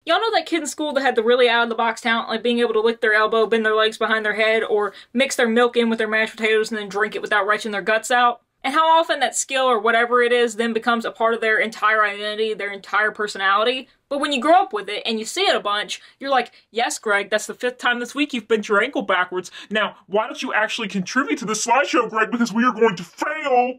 Y'all know that kid in school that had the really out-of-the-box talent, like being able to lick their elbow, bend their legs behind their head, or mix their milk in with their mashed potatoes and then drink it without retching their guts out? And how often that skill or whatever it is then becomes a part of their entire identity, their entire personality. But when you grow up with it and you see it a bunch, you're like, yes, Greg, that's the 5th time this week you've bent your ankle backwards. Now, why don't you actually contribute to the slideshow, Greg, because we are going to fail?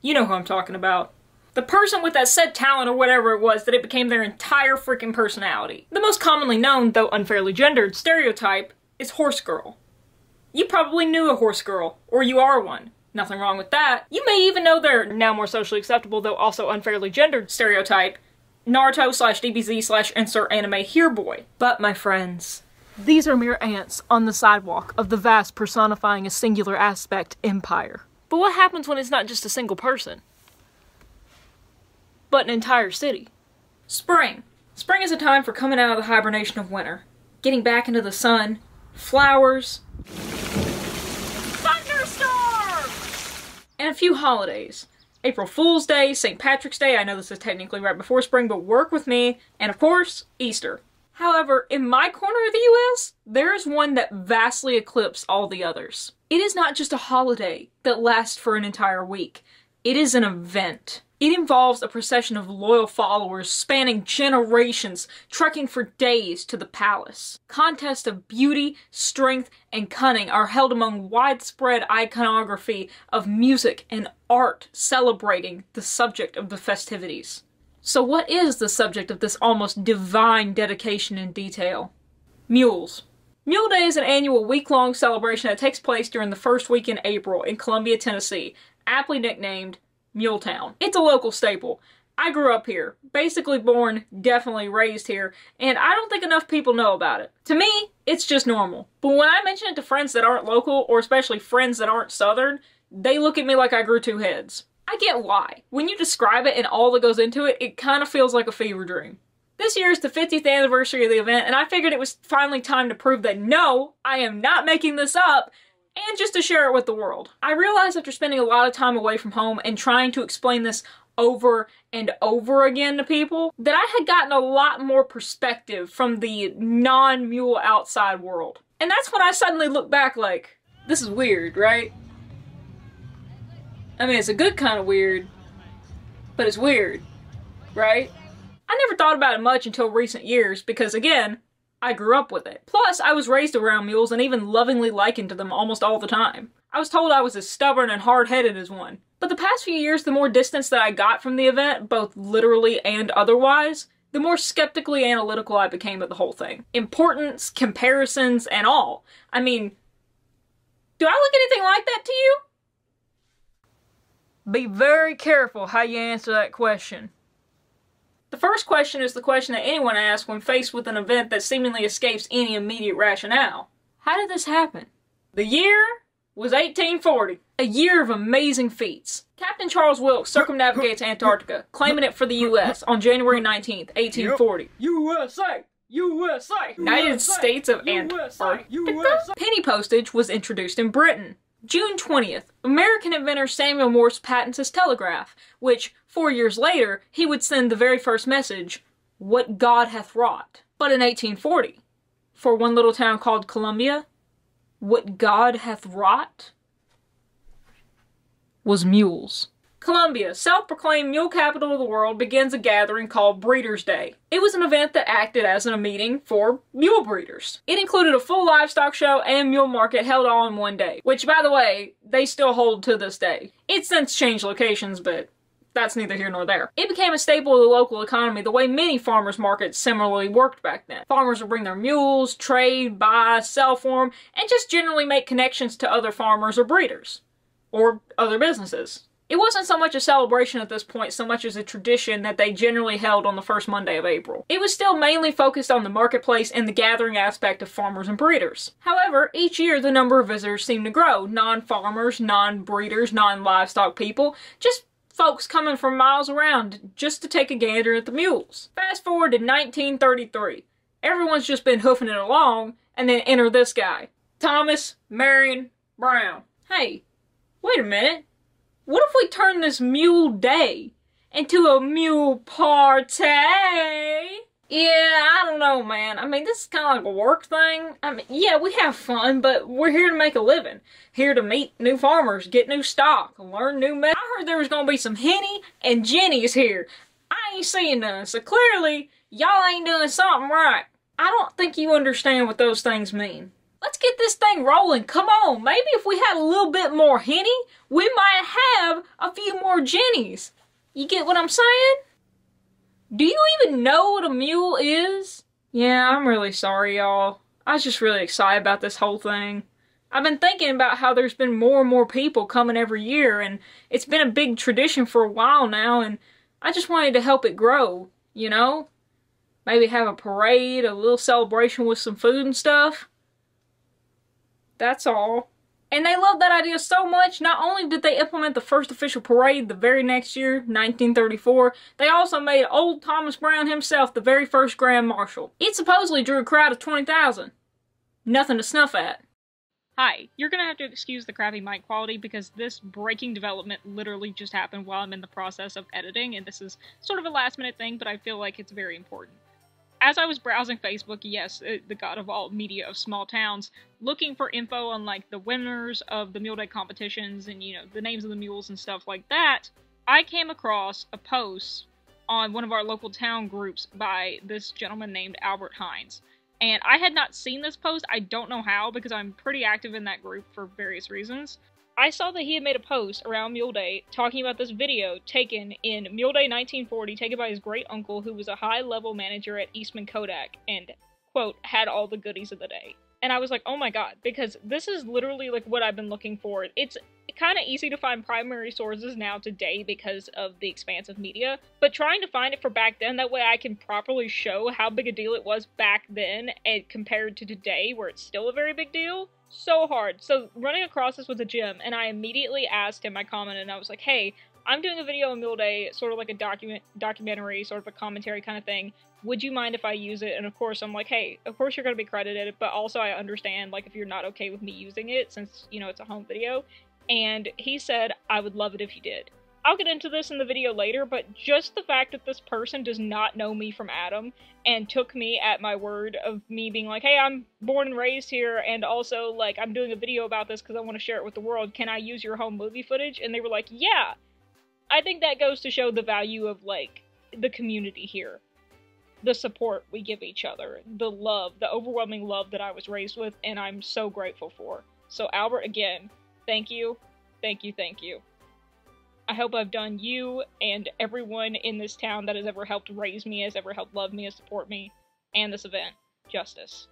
You know who I'm talking about. The person with that said talent or whatever it was that it became their entire freaking personality. The most commonly known, though unfairly gendered, stereotype is horse girl. You probably knew a horse girl, or you are one. Nothing wrong with that. You may even know their now more socially acceptable, though also unfairly gendered stereotype, Naruto/DBZ/insert anime here boy. But my friends, these are mere ants on the sidewalk of the vast personifying a singular aspect empire. But what happens when it's not just a single person, but an entire city? Spring. Spring is a time for coming out of the hibernation of winter, getting back into the sun, flowers, and a few holidays. April Fool's Day, St. Patrick's Day, I know this is technically right before spring, but work with me, and of course, Easter. However, in my corner of the US, there is one that vastly eclipses all the others. It is not just a holiday that lasts for an entire week. It is an event. It involves a procession of loyal followers spanning generations, trekking for days to the palace. Contests of beauty, strength, and cunning are held among widespread iconography of music and art celebrating the subject of the festivities. So what is the subject of this almost divine dedication and detail? Mules. Mule Day is an annual week-long celebration that takes place during the first week in April in Columbia, Tennessee, aptly nicknamed Muletown. It's a local staple. I grew up here, basically born, definitely raised here, and I don't think enough people know about it. To me, it's just normal. But when I mention it to friends that aren't local, or especially friends that aren't Southern, they look at me like I grew 2 heads. I get why. When you describe it and all that goes into it, it kind of feels like a fever dream. This year is the 50th anniversary of the event, and I figured it was finally time to prove that no, I am not making this up, and just to share it with the world. I realized after spending a lot of time away from home and trying to explain this over and over again to people, that I had gotten a lot more perspective from the non-mule outside world. And that's when I suddenly look back like, this is weird, right? I mean, it's a good kind of weird, but it's weird, right? I never thought about it much until recent years because, again, I grew up with it. Plus, I was raised around mules and even lovingly likened to them almost all the time. I was told I was as stubborn and hard-headed as one. But the past few years, the more distance that I got from the event, both literally and otherwise, the more skeptically analytical I became of the whole thing. Importance, comparisons, and all. I mean, do I look anything like that to you? Be very careful how you answer that question. The first question is the question that anyone asks when faced with an event that seemingly escapes any immediate rationale. How did this happen? The year was 1840. A year of amazing feats. Captain Charles Wilkes circumnavigates Antarctica, claiming it for the U.S. on January 19th, 1840. USA! USA! United States of Antarctica. Penny postage was introduced in Britain. June 20th, American inventor Samuel Morse patents his telegraph, which, 4 years later, he would send the very first message, "What God hath wrought." But in 1840, for one little town called Columbia, what God hath wrought was mules. Columbia, self-proclaimed mule capital of the world, begins a gathering called Breeders' Day. It was an event that acted as a meeting for mule breeders. It included a full livestock show and mule market held all in one day, which, by the way, they still hold to this day. It's since changed locations, but that's neither here nor there. It became a staple of the local economy the way many farmers' markets similarly worked back then. Farmers would bring their mules, trade, buy, sell for them, and just generally make connections to other farmers or breeders. Or other businesses. It wasn't so much a celebration at this point so much as a tradition that they generally held on the first Monday of April. It was still mainly focused on the marketplace and the gathering aspect of farmers and breeders. However, each year the number of visitors seemed to grow. Non-farmers, non-breeders, non-livestock people, just folks coming from miles around just to take a gander at the mules. Fast forward to 1933. Everyone's just been hoofing it along, and then enter this guy. Thomas Marion Brown. Hey, wait a minute. What if we turn this Mule Day into a mule party? Yeah, I don't know, man. I mean, this is kind of like a work thing. I mean, yeah, we have fun, but we're here to make a living. Here to meet new farmers, get new stock, learn new methods. I heard there was gonna be some Henny and Jennies here. I ain't seeing none, so clearly, y'all ain't doing something right. I don't think you understand what those things mean. Let's get this thing rolling, come on. Maybe if we had a little bit more Henny, we might have a few more Jennies. You get what I'm saying? Do you even know what a mule is? Yeah, I'm really sorry, y'all. I was just really excited about this whole thing. I've been thinking about how there's been more and more people coming every year, and it's been a big tradition for a while now, and I just wanted to help it grow, you know? Maybe have a parade, a little celebration with some food and stuff. That's all. And they loved that idea so much, not only did they implement the first official parade the very next year, 1934, they also made old Thomas Brown himself the very first Grand Marshal. It supposedly drew a crowd of 20,000. Nothing to snuff at. Hi, you're gonna have to excuse the crappy mic quality because this breaking development literally just happened while I'm in the process of editing, and this is sort of a last minute thing, but I feel like it's very important. As I was browsing Facebook, yes, the god of all media of small towns, looking for info on, like, the winners of the Mule Day competitions and, you know, the names of the mules and stuff like that, I came across a post on one of our local town groups by this gentleman named Albert Hines. And I had not seen this post, I don't know how, because I'm pretty active in that group for various reasons. I saw that he had made a post around Mule Day talking about this video taken in Mule Day 1940, taken by his great uncle who was a high-level manager at Eastman Kodak and, quote, had all the goodies of the day. And I was like, oh my god, because this is literally like what I've been looking for. It's kind of easy to find primary sources now today because of the expanse of media, but trying to find it for back then, that way I can properly show how big a deal it was back then and compared to today where it's still a very big deal. So hard. So running across this was a gem, and I immediately asked him, I commented, and I was like, hey, I'm doing a video on Mule Day, sort of like a documentary, sort of a commentary kind of thing. Would you mind if I use it? And of course, I'm like, hey, of course you're going to be credited, but also I understand, like, if you're not okay with me using it, since, you know, it's a home video. And he said, I would love it if you did. I'll get into this in the video later, but just the fact that this person does not know me from Adam and took me at my word of me being like, hey, I'm born and raised here, and also, like, I'm doing a video about this because I want to share it with the world. Can I use your home movie footage? And they were like, yeah! I think that goes to show the value of, like, the community here. The support we give each other. The love, the overwhelming love that I was raised with, and I'm so grateful for. So, Albert, again, thank you, thank you, thank you. I hope I've done you and everyone in this town that has ever helped raise me, has ever helped love me, and support me, and this event, justice.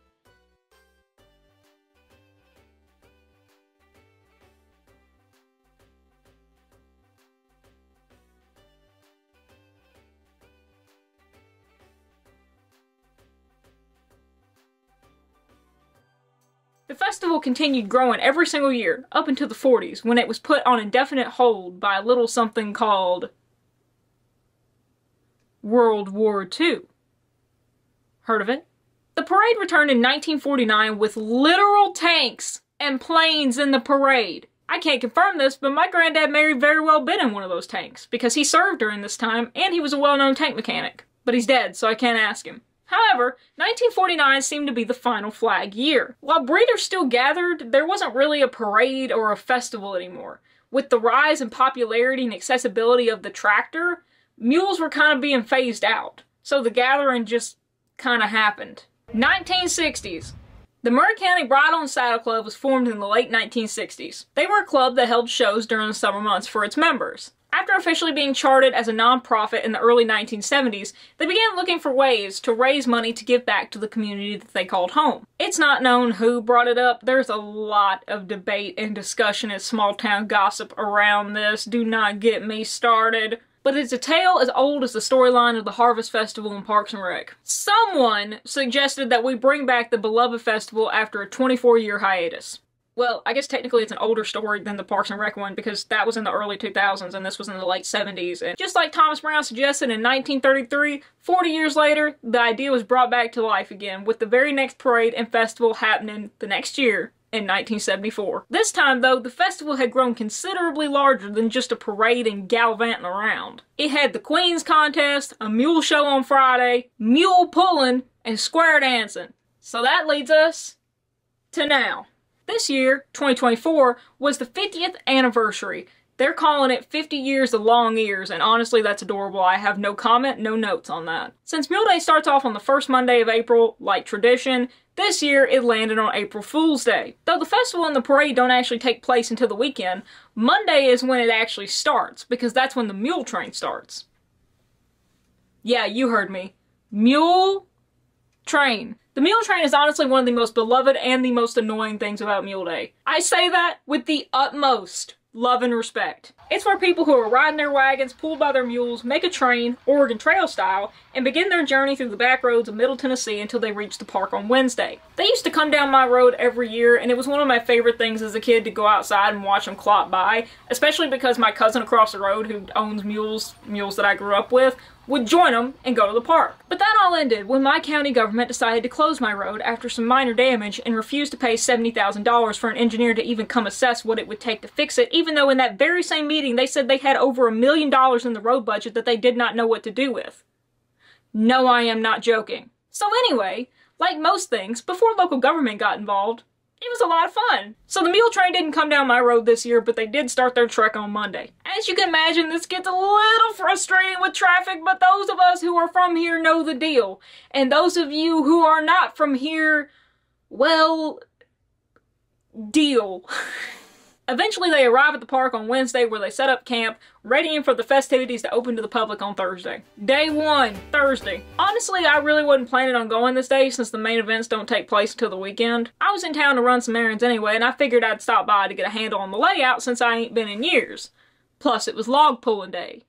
The festival continued growing every single year, up until the 40s, when it was put on indefinite hold by a little something called World War II. Heard of it? The parade returned in 1949 with literal tanks and planes in the parade. I can't confirm this, but my granddad may have very well been in one of those tanks, because he served during this time, and he was a well-known tank mechanic. But he's dead, so I can't ask him. However, 1949 seemed to be the final flag year. While breeders still gathered, there wasn't really a parade or a festival anymore. With the rise in popularity and accessibility of the tractor, mules were kind of being phased out. So the gathering just kind of happened. 1960s. The Murray County Bridle and Saddle Club was formed in the late 1960s. They were a club that held shows during the summer months for its members. After officially being charted as a non-profit in the early 1970s, they began looking for ways to raise money to give back to the community that they called home. It's not known who brought it up. There's a lot of debate and discussion and small-town gossip around this. Do not get me started. But it's a tale as old as the storyline of the Harvest Festival in Parks and Rec. Someone suggested that we bring back the beloved festival after a 24-year hiatus. Well, I guess technically it's an older story than the Parks and Rec one, because that was in the early 2000s and this was in the late 70s. And just like Thomas Brown suggested in 1933, 40 years later, the idea was brought back to life again, with the very next parade and festival happening the next year in 1974. This time, though, the festival had grown considerably larger than just a parade and gallivanting around. It had the Queen's Contest, a mule show on Friday, Mule Pulling, and square dancing. So that leads us to now. This year, 2024, was the 50th anniversary. They're calling it 50 years of long ears, and honestly, that's adorable. I have no comment, no notes on that. Since Mule Day starts off on the first Monday of April, like tradition, this year it landed on April Fool's Day. Though the festival and the parade don't actually take place until the weekend, Monday is when it actually starts, because that's when the mule train starts. Yeah, you heard me. Mule train. The mule train is honestly one of the most beloved and the most annoying things about Mule Day. I say that with the utmost love and respect. It's where people who are riding their wagons, pulled by their mules, make a train, Oregon Trail style, and begin their journey through the back roads of Middle Tennessee until they reach the park on Wednesday. They used to come down my road every year, and it was one of my favorite things as a kid to go outside and watch them clop by, especially because my cousin across the road, who owns mules that I grew up with, would join them and go to the park. But that all ended when my county government decided to close my road after some minor damage and refused to pay $70,000 for an engineer to even come assess what it would take to fix it, even though in that very same meeting they said they had over $1 million in the road budget that they did not know what to do with. No, I am not joking. So anyway, like most things, before local government got involved, it was a lot of fun. So the mule train didn't come down my road this year, but they did start their trek on Monday. As you can imagine, this gets a little frustrating with traffic, but those of us who are from here know the deal. And those of you who are not from here, well, deal. Eventually they arrive at the park on Wednesday where they set up camp, readying for the festivities to open to the public on Thursday. Day 1, Thursday. Honestly, I really wasn't planning on going this day since the main events don't take place until the weekend. I was in town to run some errands anyway, and I figured I'd stop by to get a handle on the layout since I ain't been in years. Plus, it was log pulling day.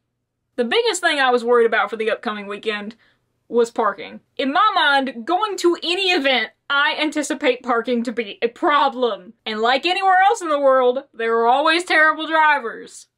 The biggest thing I was worried about for the upcoming weekend was parking. In my mind, going to any event, I anticipate parking to be a problem. And like anywhere else in the world, there are always terrible drivers.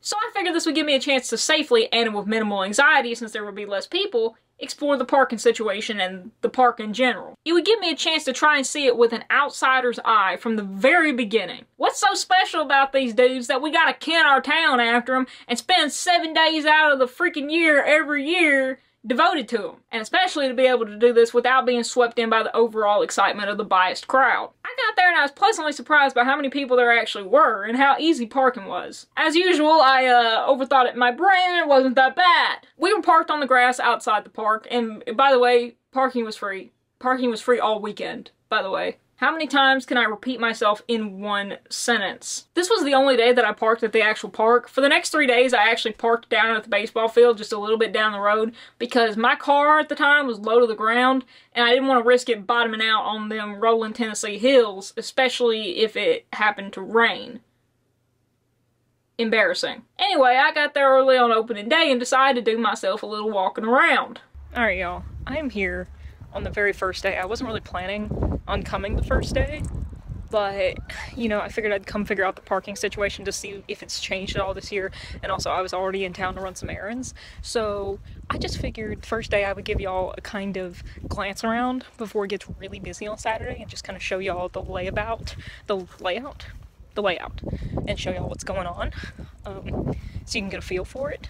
So I figured this would give me a chance to safely, and with minimal anxiety since there would be less people, explore the parking situation and the park in general. It would give me a chance to try and see it with an outsider's eye from the very beginning. What's so special about these dudes that we gotta ken our town after them and spend 7 days out of the freaking year every year devoted to them, and especially to be able to do this without being swept in by the overall excitement of the biased crowd. I got there and I was pleasantly surprised by how many people there actually were and how easy parking was. As usual, I overthought it in my brain and it wasn't that bad. We were parked on the grass outside the park, and by the way, parking was free. Parking was free all weekend, by the way. How many times can I repeat myself in one sentence? This was the only day that I parked at the actual park. For the next 3 days, I actually parked down at the baseball field just a little bit down the road because my car at the time was low to the ground and I didn't want to risk it bottoming out on them rolling Tennessee hills, especially if it happened to rain. Embarrassing. Anyway, I got there early on opening day and decided to do myself a little walking around. Alright y'all, I am here on the very first day. I wasn't really planning on coming the first day, but you know, I figured I'd come figure out the parking situation to see if it's changed at all this year, and also I was already in town to run some errands, so I just figured first day I would give y'all a kind of glance around before it gets really busy on Saturday and just kind of show y'all the layout, and show y'all what's going on, so you can get a feel for it.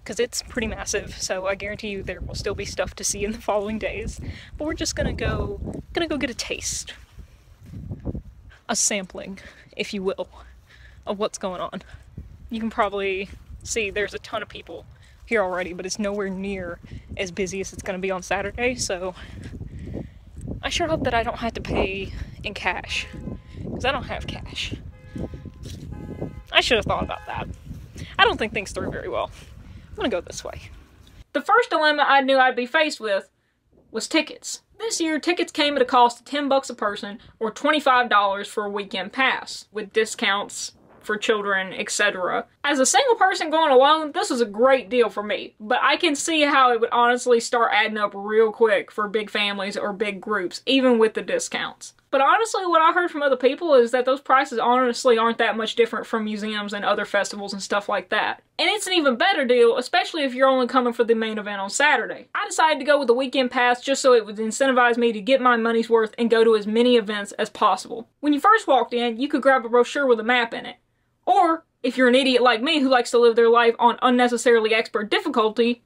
Because it's pretty massive, so I guarantee you there will still be stuff to see in the following days. But we're just gonna go get a taste. A sampling, if you will, of what's going on. You can probably see there's a ton of people here already, but it's nowhere near as busy as it's gonna be on Saturday, so I sure hope that I don't have to pay in cash, because I don't have cash. I should have thought about that. I don't think things through very well. I'm gonna go this way. The first dilemma I knew I'd be faced with was tickets. This year, tickets came at a cost of $10 a person or $25 for a weekend pass, with discounts for children, etc. As a single person going alone, this was a great deal for me, but I can see how it would honestly start adding up real quick for big families or big groups, even with the discounts. But honestly, what I heard from other people is that those prices honestly aren't that much different from museums and other festivals and stuff like that. And it's an even better deal, especially if you're only coming for the main event on Saturday. I decided to go with the weekend pass just so it would incentivize me to get my money's worth and go to as many events as possible. When you first walked in, you could grab a brochure with a map in it. Or, if you're an idiot like me who likes to live their life on unnecessarily expert difficulty,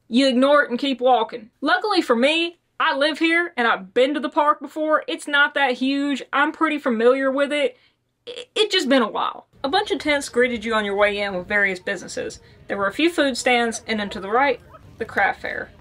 you ignore it and keep walking. Luckily for me, I live here and I've been to the park before. It's not that huge. I'm pretty familiar with it. It's just been a while. A bunch of tents greeted you on your way in with various businesses. There were a few food stands, and then to the right, the craft fair.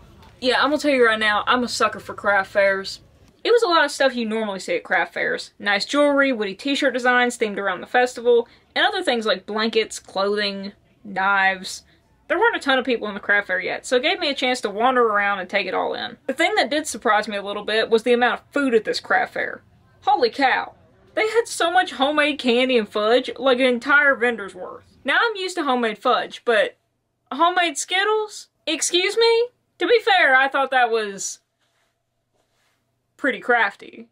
Yeah, I'm gonna tell you right now, I'm a sucker for craft fairs. It was a lot of stuff you normally see at craft fairs. Nice jewelry, witty t-shirt designs themed around the festival, and other things like blankets, clothing, knives. There weren't a ton of people in the craft fair yet, so it gave me a chance to wander around and take it all in. The thing that did surprise me a little bit was the amount of food at this craft fair. Holy cow. They had so much homemade candy and fudge, like an entire vendor's worth. Now I'm used to homemade fudge, but homemade Skittles? Excuse me? To be fair, I thought that was pretty crafty.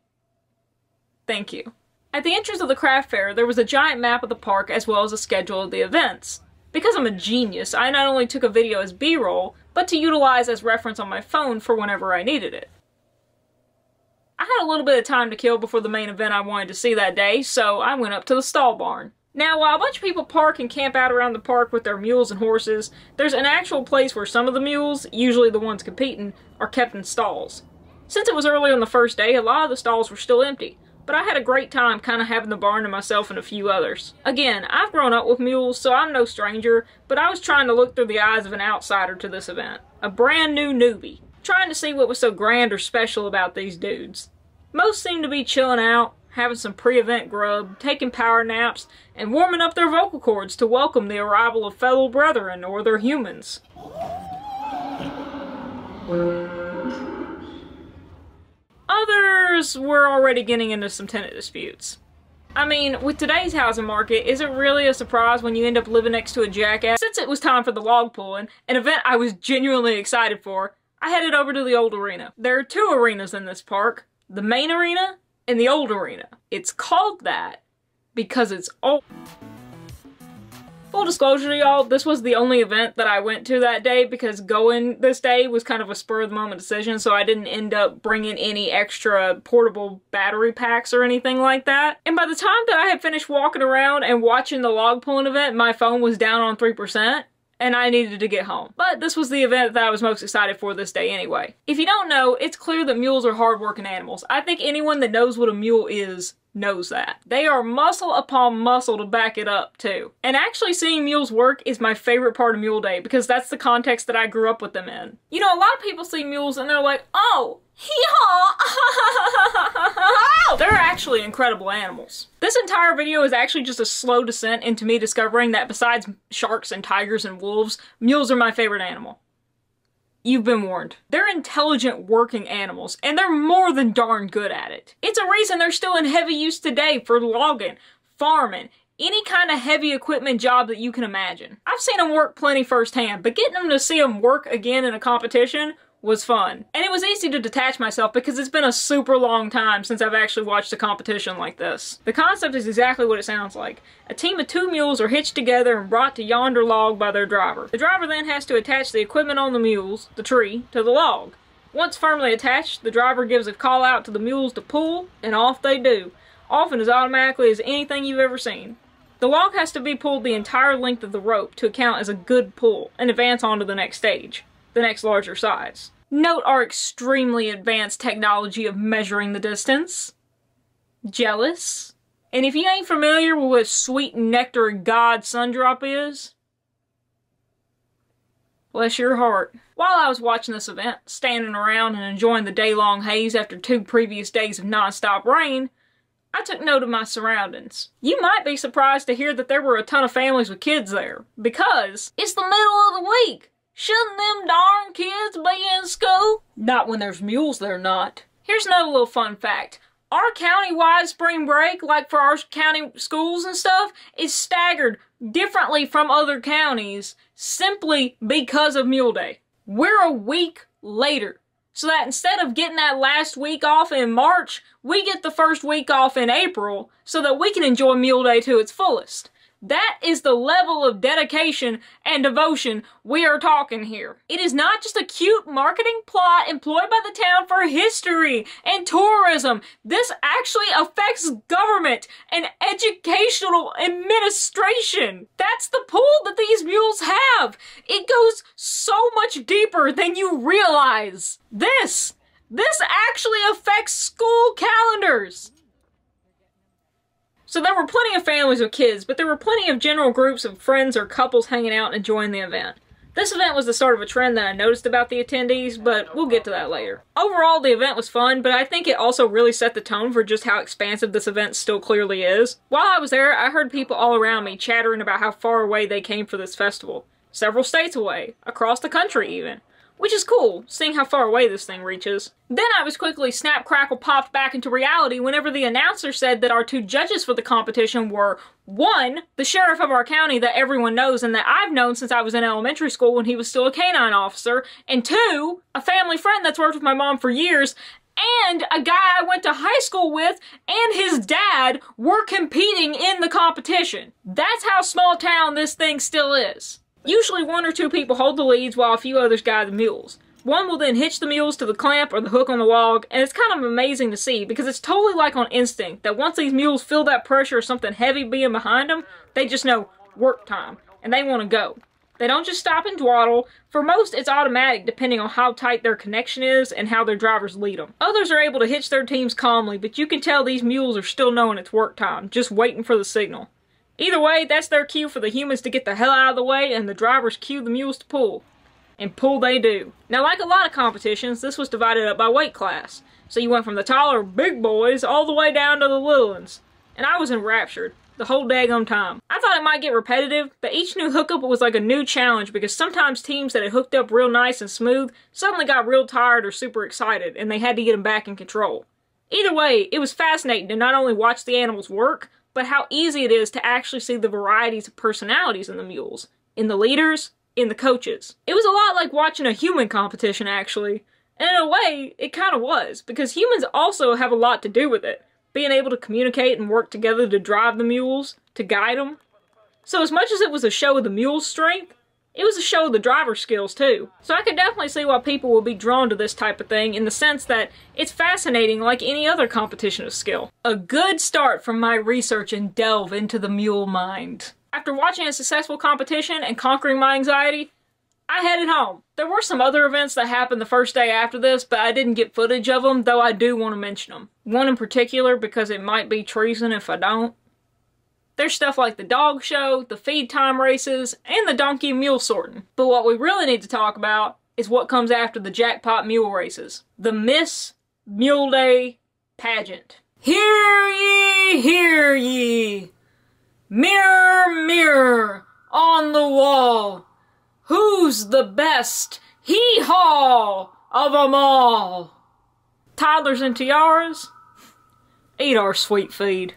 Thank you. At the entrance of the craft fair, there was a giant map of the park as well as a schedule of the events. Because I'm a genius, I not only took a video as B-roll, but to utilize as reference on my phone for whenever I needed it. I had a little bit of time to kill before the main event I wanted to see that day, so I went up to the stall barn. Now, while a bunch of people park and camp out around the park with their mules and horses, there's an actual place where some of the mules, usually the ones competing, are kept in stalls. Since it was early on the first day, a lot of the stalls were still empty. But I had a great time kind of having the barn to myself and a few others. Again, I've grown up with mules, so I'm no stranger, but I was trying to look through the eyes of an outsider to this event. A brand new newbie. Trying to see what was so grand or special about these dudes. Most seemed to be chilling out, having some pre-event grub, taking power naps, and warming up their vocal cords to welcome the arrival of fellow brethren or their humans. Others were already getting into some tenant disputes. I mean, with today's housing market, is it really a surprise when you end up living next to a jackass? Since it was time for the log pulling, an event I was genuinely excited for, I headed over to the old arena. There are two arenas in this park, the main arena and the old arena. It's called that because it's old. Full disclosure to y'all, this was the only event that I went to that day because going this day was kind of a spur-of-the-moment decision, so I didn't end up bringing any extra portable battery packs or anything like that. And by the time that I had finished walking around and watching the log pulling event, my phone was down on 3%, and I needed to get home. But this was the event that I was most excited for this day anyway. If you don't know, it's clear that mules are hard-working animals. I think anyone that knows what a mule is knows that. They are muscle upon muscle to back it up, too. And actually seeing mules work is my favorite part of Mule Day, because that's the context that I grew up with them in. You know, a lot of people see mules and they're like, oh, hee-haw, they're actually incredible animals. This entire video is actually just a slow descent into me discovering that besides sharks and tigers and wolves, mules are my favorite animal. You've been warned. They're intelligent working animals, and they're more than darn good at it. It's a reason they're still in heavy use today for logging, farming, any kind of heavy equipment job that you can imagine. I've seen them work plenty firsthand, but getting them to see them work again in a competition was fun. And it was easy to detach myself because it's been a super long time since I've actually watched a competition like this. The concept is exactly what it sounds like. A team of two mules are hitched together and brought to yonder log by their driver. The driver then has to attach the equipment on the mules, the tree, to the log. Once firmly attached, the driver gives a call out to the mules to pull, and off they do, often as automatically as anything you've ever seen. The log has to be pulled the entire length of the rope to count as a good pull and advance on to the next stage, the next larger size. Note our extremely advanced technology of measuring the distance. Jealous? And if you ain't familiar with what sweet nectar of God Sundrop is, bless your heart. While I was watching this event, standing around and enjoying the day-long haze after 2 previous days of non-stop rain, I took note of my surroundings. You might be surprised to hear that there were a ton of families with kids there, because it's the middle of the week. Shouldn't them darn kids be in school? Not when there's mules, they're not. Here's another little fun fact. Our county-wide spring break, like for our county schools and stuff, is staggered differently from other counties simply because of Mule Day. We're a week later. So that instead of getting that last week off in March, we get the first week off in April so that we can enjoy Mule Day to its fullest. That is the level of dedication and devotion we are talking here. It is not just a cute marketing plot employed by the town for history and tourism. This actually affects government and educational administration. That's the pull that these mules have. It goes so much deeper than you realize. This actually affects school calendars. So there were plenty of families with kids, but there were plenty of general groups of friends or couples hanging out and enjoying the event. This event was the start of a trend that I noticed about the attendees, but we'll get to that later. Overall, the event was fun, but I think it also really set the tone for just how expansive this event still clearly is. While I was there, I heard people all around me chattering about how far away they came for this festival. Several states away, across the country even. Which is cool, seeing how far away this thing reaches. Then I was quickly snap, crackle, popped back into reality whenever the announcer said that our two judges for the competition were, 1, the sheriff of our county that everyone knows and that I've known since I was in elementary school when he was still a canine officer, and 2, a family friend that's worked with my mom for years, and a guy I went to high school with and his dad were competing in the competition. That's how small town this thing still is. Usually 1 or 2 people hold the leads while a few others guide the mules. One will then hitch the mules to the clamp or the hook on the log, and it's kind of amazing to see because it's totally like on instinct that once these mules feel that pressure of something heavy being behind them, they just know work time, and they want to go. They don't just stop and dawdle. For most, it's automatic depending on how tight their connection is and how their drivers lead them. Others are able to hitch their teams calmly, but you can tell these mules are still knowing it's work time, just waiting for the signal. Either way, that's their cue for the humans to get the hell out of the way, and the drivers cue the mules to pull. And pull they do. Now, like a lot of competitions, this was divided up by weight class. So you went from the taller big boys all the way down to the little ones. And I was enraptured the whole daggum time. I thought it might get repetitive, but each new hookup was like a new challenge because sometimes teams that had hooked up real nice and smooth suddenly got real tired or super excited, and they had to get them back in control. Either way, it was fascinating to not only watch the animals work, but how easy it is to actually see the varieties of personalities in the mules, in the leaders, in the coaches. It was a lot like watching a human competition, actually. And in a way, it kind of was, because humans also have a lot to do with it. Being able to communicate and work together to drive the mules, to guide them. So as much as it was a show of the mule's strength, it was a show of the driver's skills too. So I could definitely see why people will be drawn to this type of thing in the sense that it's fascinating like any other competition of skill. A good start from my research and delve into the mule mind. After watching a successful competition and conquering my anxiety, I headed home. There were some other events that happened the first day after this, but I didn't get footage of them, though I do want to mention them. One in particular because it might be treason if I don't. There's stuff like the dog show, the feed time races, and the donkey and mule sorting. But what we really need to talk about is what comes after the jackpot mule races. The Miss Mule Day pageant. Hear ye, hear ye! Mirror, mirror on the wall, who's the best hee-haw of 'em all? Toddlers and tiaras, eat our sweet feed.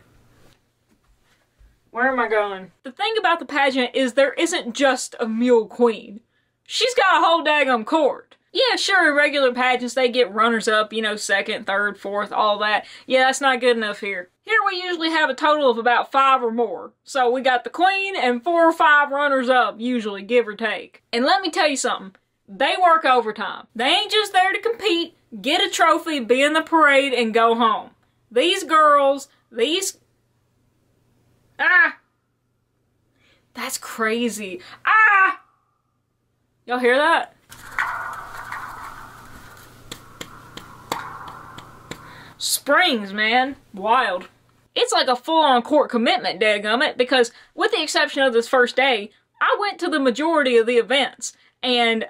Where am I going? The thing about the pageant is there isn't just a mule queen. She's got a whole daggum court. Yeah, sure, in regular pageants they get runners-up, you know, 2nd, 3rd, 4th, all that. Yeah, that's not good enough here. Here we usually have a total of about 5 or more. So we got the queen and 4 or 5 runners-up, usually, give or take. And let me tell you something. They work overtime. They ain't just there to compete, get a trophy, be in the parade, and go home. These girls, that's crazy. Y'all hear that? Springs, man. Wild. It's like a full-on court commitment, dadgummit, because with the exception of this first day, I went to the majority of the events, and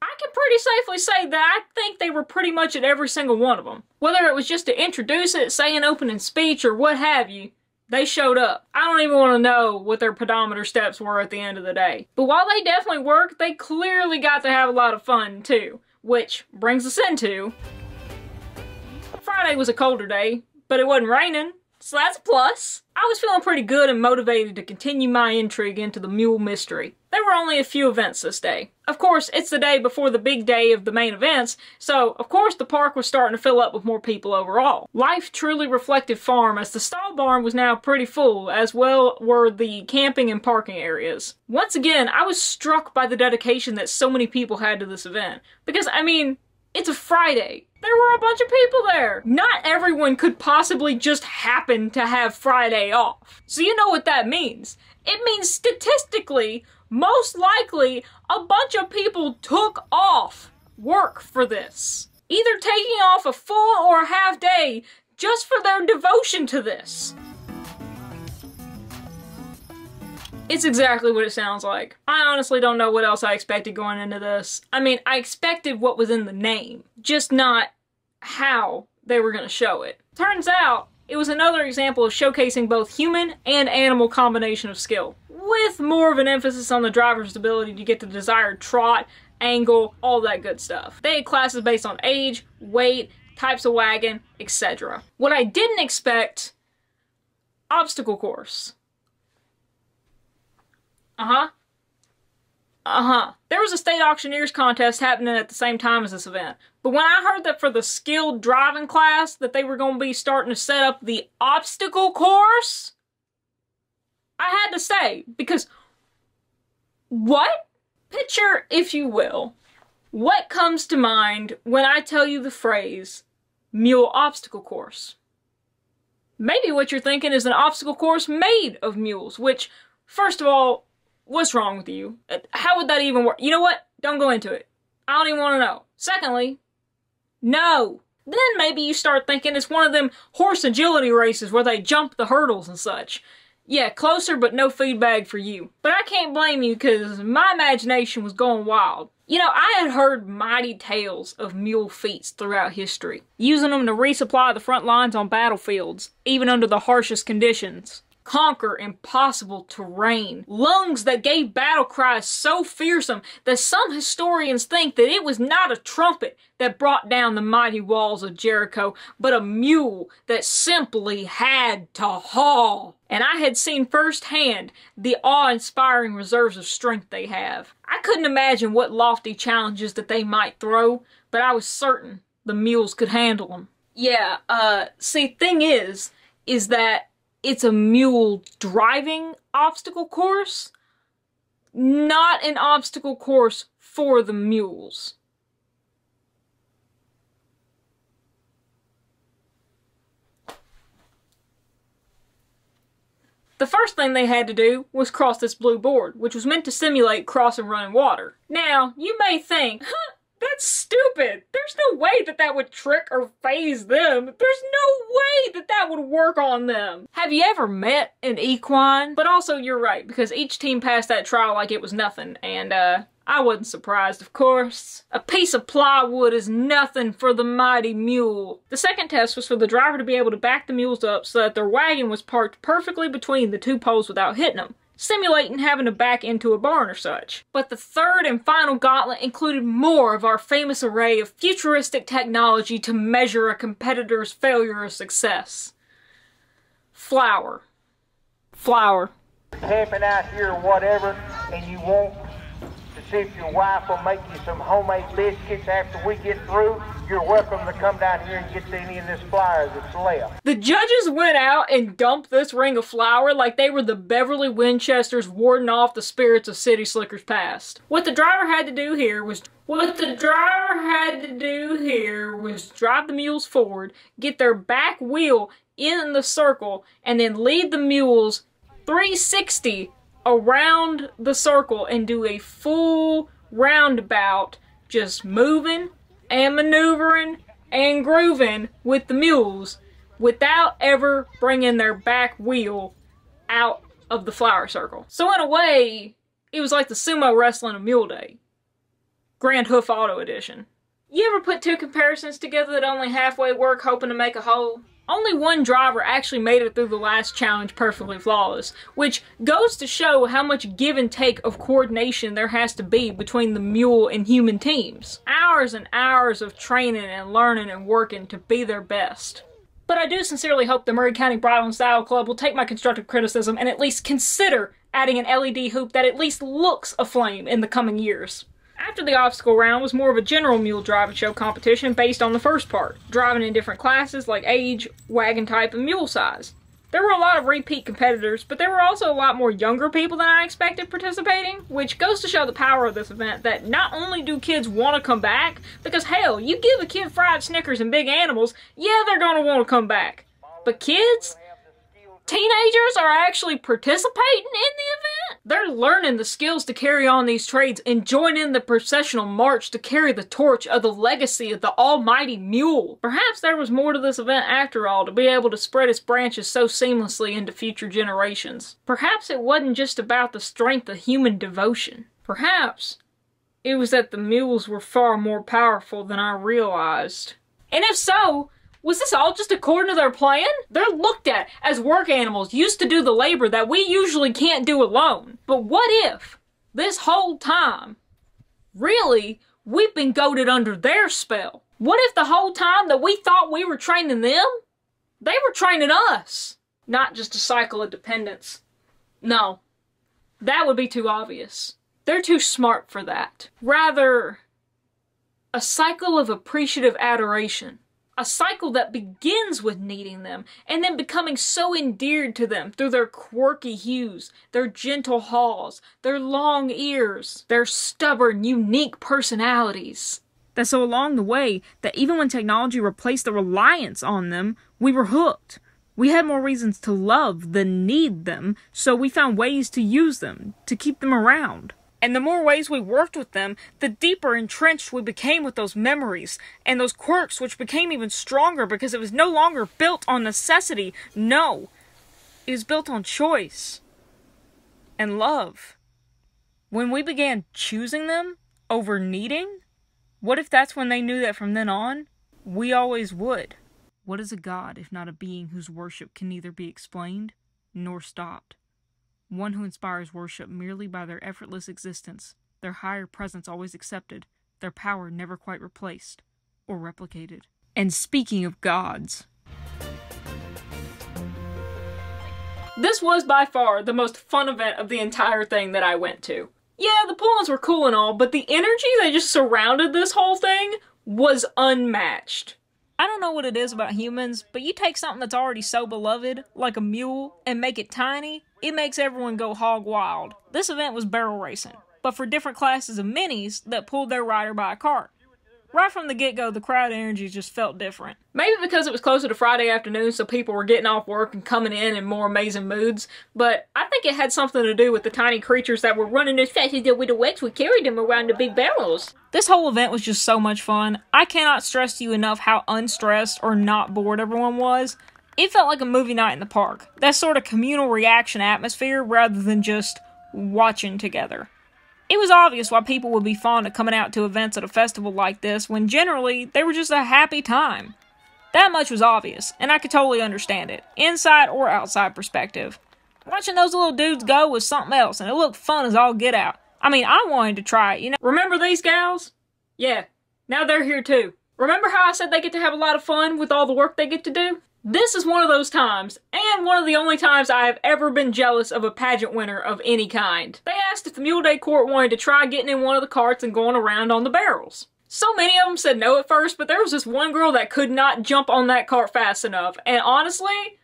I can pretty safely say that I think they were pretty much at every single one of them. Whether it was just to introduce it, say an opening speech, or what have you, they showed up. I don't even want to know what their pedometer steps were at the end of the day. But while they definitely worked, they clearly got to have a lot of fun too. Which brings us into... Friday was a colder day, but it wasn't raining. So that's a plus. I was feeling pretty good and motivated to continue my intrigue into the mule mystery. There were only a few events this day. Of course, it's the day before the big day of the main events, so of course the park was starting to fill up with more people overall. Life truly reflected farm, as the stall barn was now pretty full, as well were the camping and parking areas. Once again, I was struck by the dedication that so many people had to this event. Because, I mean, it's a Friday. There were a bunch of people there. Not everyone could possibly just happen to have Friday off. So you know what that means. It means statistically, most likely, a bunch of people took off work for this. Either taking off a full or a half day just for their devotion to this. It's exactly what it sounds like. I honestly don't know what else I expected going into this. I mean, I expected what was in the name, just not how they were going to show it. Turns out, it was another example of showcasing both human and animal combination of skill, with more of an emphasis on the driver's ability to get the desired trot, angle, all that good stuff. They had classes based on age, weight, types of wagon, etc. What I didn't expect, obstacle course. There was a state auctioneers contest happening at the same time as this event. But when I heard that for the skilled driving class that they were going to be starting to set up the obstacle course, I had to say, because what? Picture, if you will, what comes to mind when I tell you the phrase mule obstacle course. Maybe what you're thinking is an obstacle course made of mules, which, first of all, what's wrong with you? How would that even work? You know what? Don't go into it. I don't even want to know. Secondly, no. Then maybe you start thinking it's one of them horse agility races where they jump the hurdles and such. Yeah, closer, but no feedback for you. But I can't blame you, because my imagination was going wild. You know, I had heard mighty tales of mule feats throughout history, using them to resupply the front lines on battlefields, even under the harshest conditions. Conquer impossible terrain. Lungs that gave battle cries so fearsome that some historians think that it was not a trumpet that brought down the mighty walls of Jericho, but a mule that simply had to haul. And I had seen firsthand the awe-inspiring reserves of strength they have. I couldn't imagine what lofty challenges that they might throw, but I was certain the mules could handle them. Yeah, see, thing is that it's a mule driving obstacle course, not an obstacle course for the mules. The first thing they had to do was cross this blue board, which was meant to simulate crossing running water. Now, you may think, that's stupid. There's no way that that would trick or phase them. There's no way that that would work on them. Have you ever met an equine? But also, you're right, because each team passed that trial like it was nothing, and I wasn't surprised, of course. A piece of plywood is nothing for the mighty mule. The second test was for the driver to be able to back the mules up so that their wagon was parked perfectly between the two poles without hitting them, simulating having to back into a barn or such. But the third and final gauntlet included more of our famous array of futuristic technology to measure a competitor's failure or success. Flour. Camping out here or whatever, and you want to see if your wife will make you some homemade biscuits after we get through, you're welcome to come down here and get any of this flour that's left. The judges went out and dumped this ring of flour like they were the Beverly Winchesters warding off the spirits of City Slickers past. What the driver had to do here was drive the mules forward, get their back wheel in the circle, and then lead the mules 360 around the circle and do a full roundabout, just moving and maneuvering and grooving with the mules without ever bringing their back wheel out of the flower circle. So in a way, it was like the sumo wrestling of Mule Day. Grand Hoof Auto Edition. You ever put two comparisons together that only halfway work, hoping to make a whole? Only one driver actually made it through the last challenge perfectly flawless, which goes to show how much give and take of coordination there has to be between the mule and human teams. Hours and hours of training and learning and working to be their best. But I do sincerely hope the Murray County Bridle and Style Club will take my constructive criticism and at least consider adding an LED hoop that at least looks aflame in the coming years. After the obstacle round was more of a general mule driving show competition based on the first part, driving in different classes like age, wagon type, and mule size. There were a lot of repeat competitors, but there were also a lot more younger people than I expected participating, which goes to show the power of this event that not only do kids want to come back, because hell, you give a kid fried Snickers and big animals, yeah, they're gonna want to come back. But kids? Teenagers are actually participating in the event? They're learning the skills to carry on these trades and join in the processional march to carry the torch of the legacy of the almighty mule. Perhaps there was more to this event after all, to be able to spread its branches so seamlessly into future generations. Perhaps it wasn't just about the strength of human devotion. Perhaps it was that the mules were far more powerful than I realized. And if so, was this all just according to their plan? They're looked at as work animals used to do the labor that we usually can't do alone. But what if, this whole time, really, we've been goaded under their spell? What if the whole time that we thought we were training them, they were training us? Not just a cycle of dependence. No, that would be too obvious. They're too smart for that. Rather, a cycle of appreciative adoration. A cycle that begins with needing them, and then becoming so endeared to them through their quirky hues, their gentle haws, their long ears, their stubborn, unique personalities. That so along the way, that even when technology replaced the reliance on them, we were hooked. We had more reasons to love than need them, so we found ways to use them, to keep them around. And the more ways we worked with them, the deeper entrenched we became with those memories, and those quirks which became even stronger because it was no longer built on necessity. No, it was built on choice and love. When we began choosing them over needing, what if that's when they knew that from then on, we always would? What is a god if not a being whose worship can neither be explained nor stopped? One who inspires worship merely by their effortless existence, their higher presence always accepted, their power never quite replaced or replicated. And speaking of gods, this was by far the most fun event of the entire thing that I went to. Yeah, the pull-ins were cool and all, but the energy that just surrounded this whole thing was unmatched. I don't know what it is about humans, but you take something that's already so beloved, like a mule, and make it tiny, it makes everyone go hog wild. This event was barrel racing, but for different classes of minis that pulled their rider by a cart. Right from the get-go, the crowd energy just felt different. Maybe because it was closer to Friday afternoon, so people were getting off work and coming in more amazing moods, but I think it had something to do with the tiny creatures that were running as fast as the little legs would carry them around the big barrels. This whole event was just so much fun. I cannot stress to you enough how unstressed or not bored everyone was. It felt like a movie night in the park. That sort of communal reaction atmosphere rather than just watching together. It was obvious why people would be fond of coming out to events at a festival like this when generally they were just a happy time. That much was obvious, and I could totally understand it, inside or outside perspective. Watching those little dudes go was something else, and it looked fun as all get out. I mean, I wanted to try it, you know. Remember these gals? Yeah, now they're here too. Remember how I said they get to have a lot of fun with all the work they get to do? This is one of those times, and one of the only times I have ever been jealous of a pageant winner of any kind. They asked if the Mule Day Court wanted to try getting in one of the carts and going around on the barrels. So many of them said no at first, but there was this one girl that could not jump on that cart fast enough, and honestly,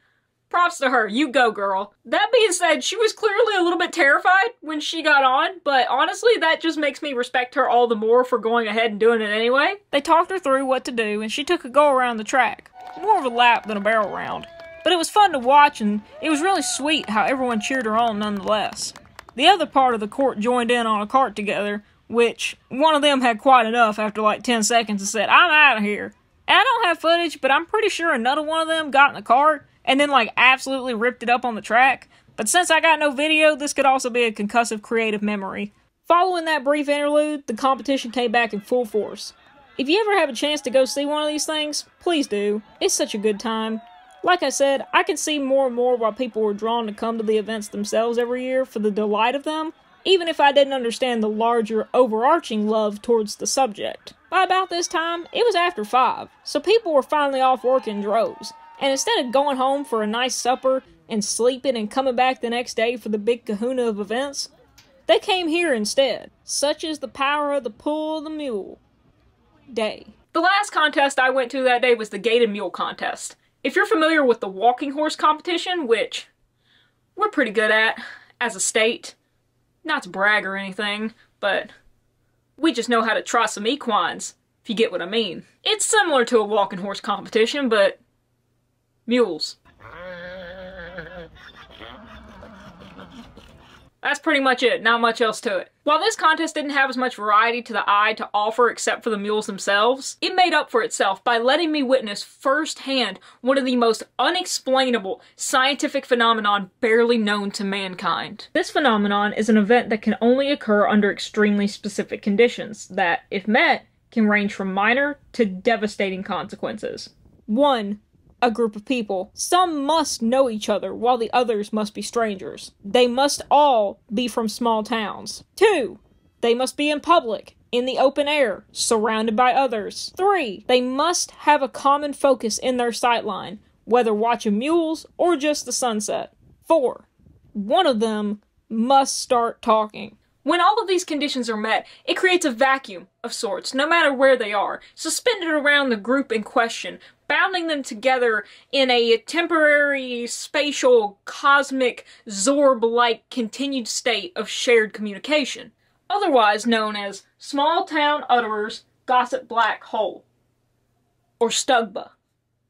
props to her, you go girl. That being said, she was clearly a little bit terrified when she got on, but honestly that just makes me respect her all the more for going ahead and doing it anyway. They talked her through what to do, and she took a go around the track. More of a lap than a barrel round. But it was fun to watch, and it was really sweet how everyone cheered her on nonetheless. The other part of the court joined in on a cart together, which one of them had quite enough after like 10 seconds and said, "I'm out of here." And I don't have footage, but I'm pretty sure another one of them got in the cart and then like absolutely ripped it up on the track. But since I got no video, this could also be a concussive creative memory. Following that brief interlude, the competition came back in full force. If you ever have a chance to go see one of these things, please do. It's such a good time. Like I said, I can see more and more why people were drawn to come to the events themselves every year for the delight of them, even if I didn't understand the larger, overarching love towards the subject. By about this time, it was after 5, so people were finally off work in droves. And instead of going home for a nice supper and sleeping and coming back the next day for the big kahuna of events, they came here instead. Such is the power of the Pull of the Mule Day. The last contest I went to that day was the Gaited Mule contest. If you're familiar with the walking horse competition, which we're pretty good at as a state, not to brag or anything, but we just know how to try some equines, if you get what I mean. It's similar to a walking horse competition, but mules. That's pretty much it, not much else to it. While this contest didn't have as much variety to the eye to offer except for the mules themselves, it made up for itself by letting me witness firsthand one of the most unexplainable scientific phenomenon barely known to mankind. This phenomenon is an event that can only occur under extremely specific conditions that, if met, can range from minor to devastating consequences. 1. A group of people. Some must know each other, while the others must be strangers. They must all be from small towns. 2. They must be in public, in the open air, surrounded by others. 3. They must have a common focus in their sightline, whether watching mules or just the sunset. 4. One of them must start talking. When all of these conditions are met, it creates a vacuum of sorts, no matter where they are, suspended around the group in question, bounding them together in a temporary, spatial, cosmic, Zorb-like continued state of shared communication, otherwise known as Small Town Utterers Gossip Black Hole, or Stugba.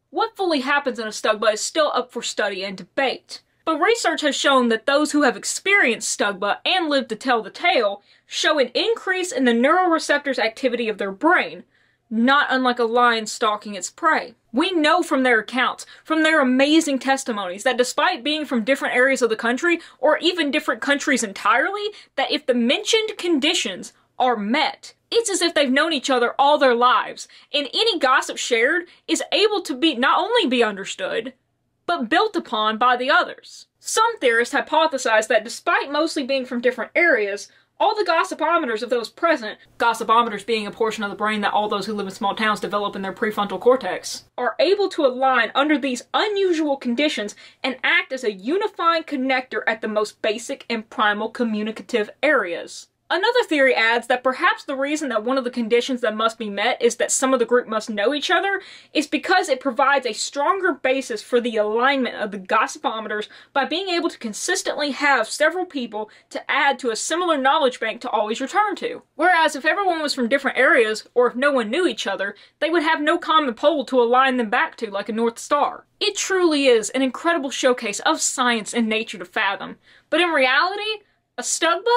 What fully happens in a Stugba is still up for study and debate. But research has shown that those who have experienced Stugba and lived to tell the tale show an increase in the neuroreceptors activity of their brain, not unlike a lion stalking its prey. We know from their accounts, from their amazing testimonies, that despite being from different areas of the country, or even different countries entirely, that if the mentioned conditions are met, it's as if they've known each other all their lives, and any gossip shared is able to be not only be understood, but built upon by the others. Some theorists hypothesize that despite mostly being from different areas, all the gossipometers of those present, gossipometers being a portion of the brain that all those who live in small towns develop in their prefrontal cortex, are able to align under these unusual conditions and act as a unifying connector at the most basic and primal communicative areas. Another theory adds that perhaps the reason that one of the conditions that must be met is that some of the group must know each other is because it provides a stronger basis for the alignment of the gossipometers by being able to consistently have several people to add to a similar knowledge bank to always return to. Whereas if everyone was from different areas, or if no one knew each other, they would have no common pole to align them back to like a North Star. It truly is an incredible showcase of science and nature to fathom, but in reality, a Stugba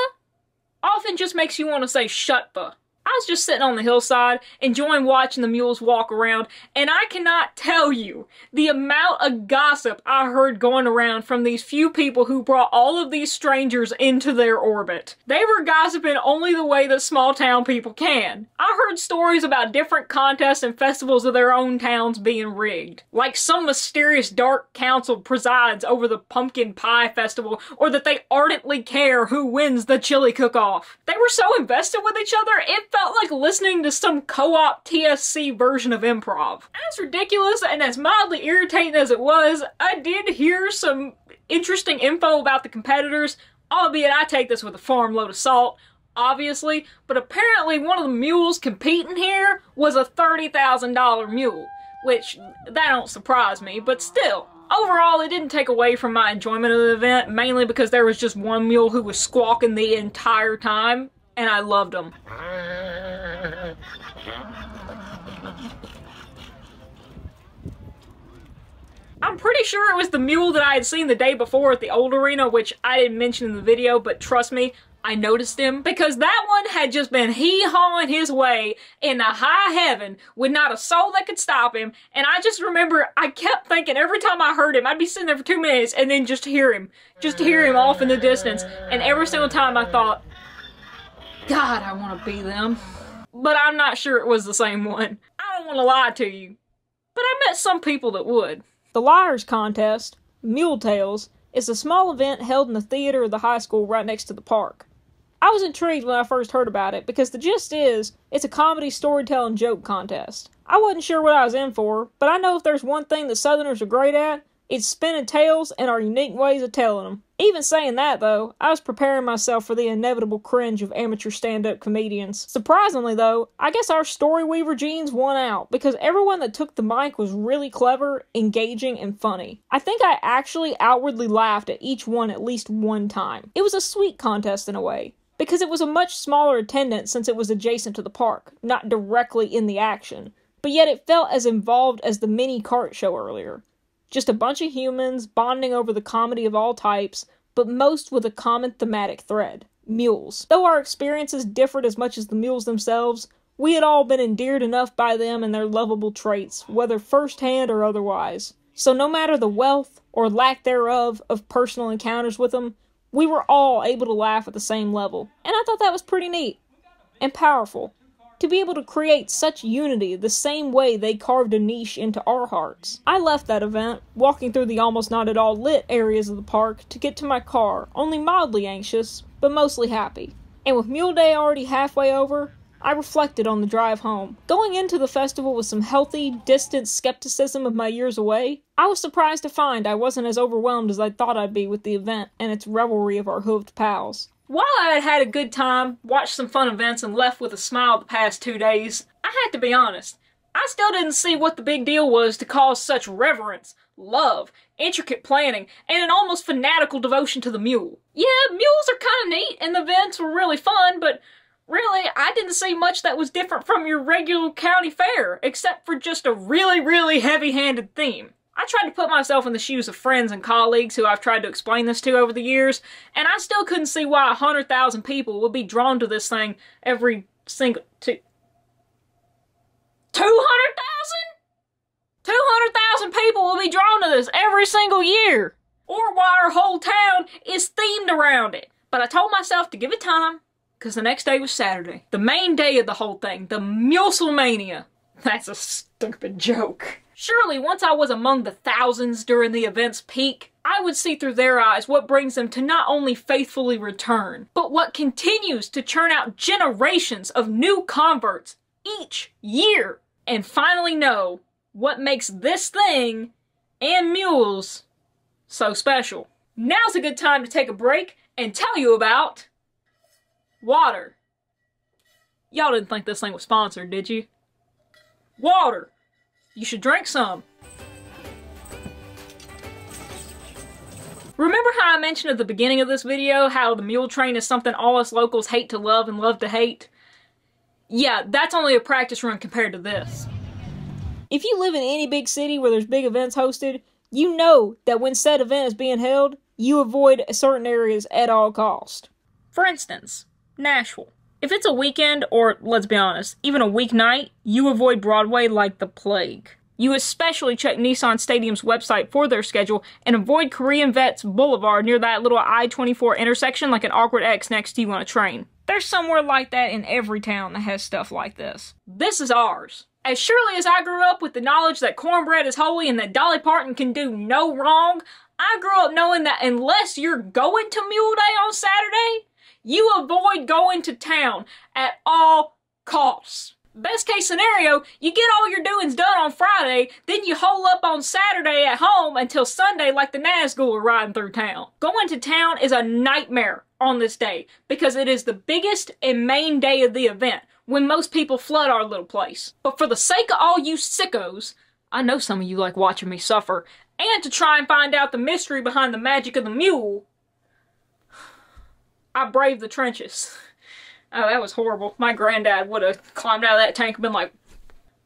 often just makes you want to say shutba. I was just sitting on the hillside, enjoying watching the mules walk around, and I cannot tell you the amount of gossip I heard going around from these few people who brought all of these strangers into their orbit. They were gossiping only the way that small town people can. I heard stories about different contests and festivals of their own towns being rigged. Like some mysterious dark council presides over the pumpkin pie festival, or that they ardently care who wins the chili cook-off. They were so invested with each other, it felt like listening to some co-op TSC version of improv. As ridiculous and as mildly irritating as it was, I did hear some interesting info about the competitors, albeit I take this with a farm load of salt, obviously, but apparently one of the mules competing here was a $30,000 mule, which, that don't surprise me, but still. Overall, it didn't take away from my enjoyment of the event, mainly because there was just one mule who was squawking the entire time, and I loved him. I'm pretty sure it was the mule that I had seen the day before at the old arena, which I didn't mention in the video, but trust me, I noticed him, because that one had just been hee-hawing his way in the high heaven with not a soul that could stop him, and I just remember I kept thinking every time I heard him, I'd be sitting there for 2 minutes and then just hear him off in the distance, and every single time I thought, God, I want to be them. But I'm not sure it was the same one. I don't want to lie to you, but I met some people that would. The Liars Contest, Mule Tales, is a small event held in the theater of the high school right next to the park. I was intrigued when I first heard about it because the gist is, it's a comedy storytelling joke contest. I wasn't sure what I was in for, but I know if there's one thing that Southerners are great at, it's spinning tales and our unique ways of telling them. Even saying that, though, I was preparing myself for the inevitable cringe of amateur stand-up comedians. Surprisingly, though, I guess our story weaver genes won out, because everyone that took the mic was really clever, engaging, and funny. I think I actually outwardly laughed at each one at least one time. It was a sweet contest in a way, because it was a much smaller attendance since it was adjacent to the park, not directly in the action, but yet it felt as involved as the mini cart show earlier. Just a bunch of humans bonding over the comedy of all types, but most with a common thematic thread: mules. Though our experiences differed as much as the mules themselves, we had all been endeared enough by them and their lovable traits, whether firsthand or otherwise. So no matter the wealth, or lack thereof, of personal encounters with them, we were all able to laugh at the same level. And I thought that was pretty neat. And powerful. To be able to create such unity the same way they carved a niche into our hearts. I left that event, walking through the almost not at all lit areas of the park to get to my car, only mildly anxious, but mostly happy. And with Mule Day already halfway over, I reflected on the drive home. Going into the festival with some healthy, distant skepticism of my years away, I was surprised to find I wasn't as overwhelmed as I thought I'd be with the event and its revelry of our hooved pals. While I had had a good time, watched some fun events, and left with a smile the past 2 days, I had to be honest, I still didn't see what the big deal was to cause such reverence, love, intricate planning, and an almost fanatical devotion to the mule. Yeah, mules are kinda neat, and the events were really fun, but really, I didn't see much that was different from your regular county fair, except for just a really, really heavy-handed theme. I tried to put myself in the shoes of friends and colleagues who I've tried to explain this to over the years, and I still couldn't see why 100,000 people would be drawn to this thing every single... 200,000? 200,000 people will be drawn to this every single year! Or why our whole town is themed around it. But I told myself to give it time, because the next day was Saturday. The main day of the whole thing, the Muleselmania. That's a stupid joke. Surely, once I was among the thousands during the event's peak, I would see through their eyes what brings them to not only faithfully return, but what continues to churn out generations of new converts each year, and finally know what makes this thing, and mules, so special. Now's a good time to take a break and tell you about water. Y'all didn't think this thing was sponsored, did you? Water! You should drink some. Remember how I mentioned at the beginning of this video how the mule train is something all us locals hate to love and love to hate? Yeah, that's only a practice run compared to this. If you live in any big city where there's big events hosted, you know that when said event is being held, you avoid certain areas at all cost. For instance, Nashville. If it's a weekend, or let's be honest, even a weeknight, you avoid Broadway like the plague. You especially check Nissan Stadium's website for their schedule and avoid Korean Vets Boulevard near that little I-24 intersection like an awkward X next to you on a train. There's somewhere like that in every town that has stuff like this. This is ours. As surely as I grew up with the knowledge that cornbread is holy and that Dolly Parton can do no wrong, I grew up knowing that unless you're going to Mule Day on Saturday, you avoid going to town at all costs. Best case scenario, you get all your doings done on Friday, then you hole up on Saturday at home until Sunday like the Nazgul are riding through town. Going to town is a nightmare on this day because it is the biggest and main day of the event when most people flood our little place. But for the sake of all you sickos, I know some of you like watching me suffer, and to try and find out the mystery behind the magic of the mule, I braved the trenches. Oh, that was horrible. My granddad would have climbed out of that tank and been like,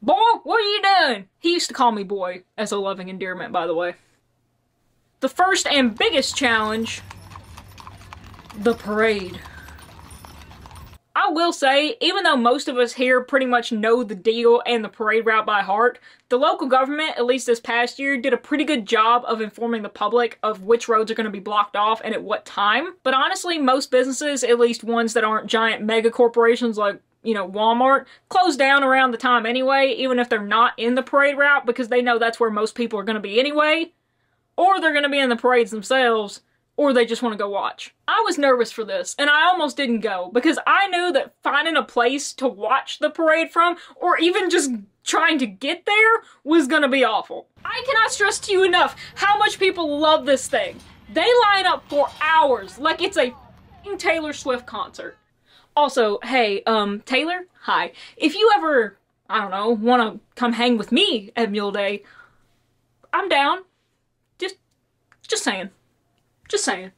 "Boy, what are you doing?" He used to call me boy, as a loving endearment, by the way. The first and biggest challenge, the parade. I will say, even though most of us here pretty much know the deal and the parade route by heart, the local government, at least this past year, did a pretty good job of informing the public of which roads are going to be blocked off and at what time. But honestly, most businesses, at least ones that aren't giant mega corporations like, you know, Walmart, close down around the time anyway, even if they're not in the parade route, because they know that's where most people are going to be anyway. Or they're going to be in the parades themselves, or they just want to go watch. I was nervous for this, and I almost didn't go, because I knew that finding a place to watch the parade from, or even just trying to get there, was gonna be awful. I cannot stress to you enough how much people love this thing. They line up for hours, like it's a f***ing Taylor Swift concert. Also, hey, Taylor? Hi. If you ever, I don't know, want to come hang with me at Mule Day, I'm down. Just saying. Just saying.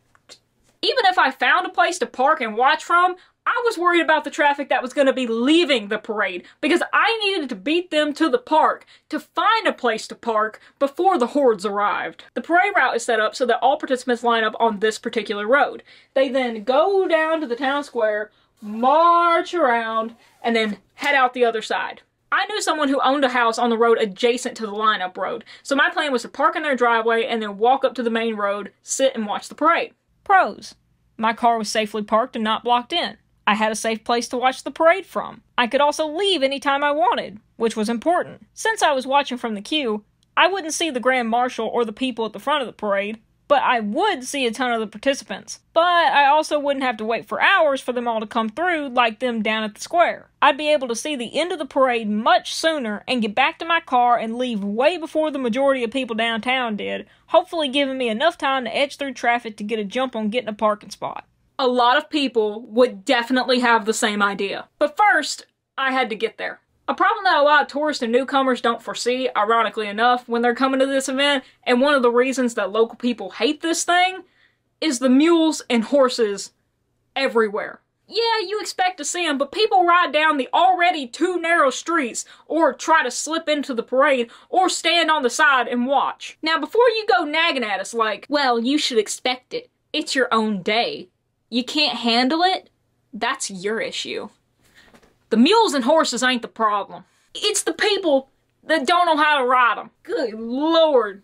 Even if I found a place to park and watch from, I was worried about the traffic that was going to be leaving the parade, because I needed to beat them to the park to find a place to park before the hordes arrived. The parade route is set up so that all participants line up on this particular road. They then go down to the town square, march around, and then head out the other side. I knew someone who owned a house on the road adjacent to the lineup road, so my plan was to park in their driveway and then walk up to the main road, sit and watch the parade. Pros: my car was safely parked and not blocked in. I had a safe place to watch the parade from. I could also leave anytime I wanted, which was important. Since I was watching from the queue, I wouldn't see the Grand Marshal or the people at the front of the parade, but I would see a ton of the participants. But I also wouldn't have to wait for hours for them all to come through like them down at the square. I'd be able to see the end of the parade much sooner and get back to my car and leave way before the majority of people downtown did, hopefully giving me enough time to edge through traffic to get a jump on getting a parking spot. A lot of people would definitely have the same idea. But first, I had to get there. A problem that a lot of tourists and newcomers don't foresee, ironically enough, when they're coming to this event, and one of the reasons that local people hate this thing, is the mules and horses everywhere. Yeah, you expect to see them, but people ride down the already too narrow streets, or try to slip into the parade, or stand on the side and watch. Now, before you go nagging at us like, well, you should expect it. It's your own day. You can't handle it? That's your issue. The mules and horses ain't the problem. It's the people that don't know how to ride them. Good Lord.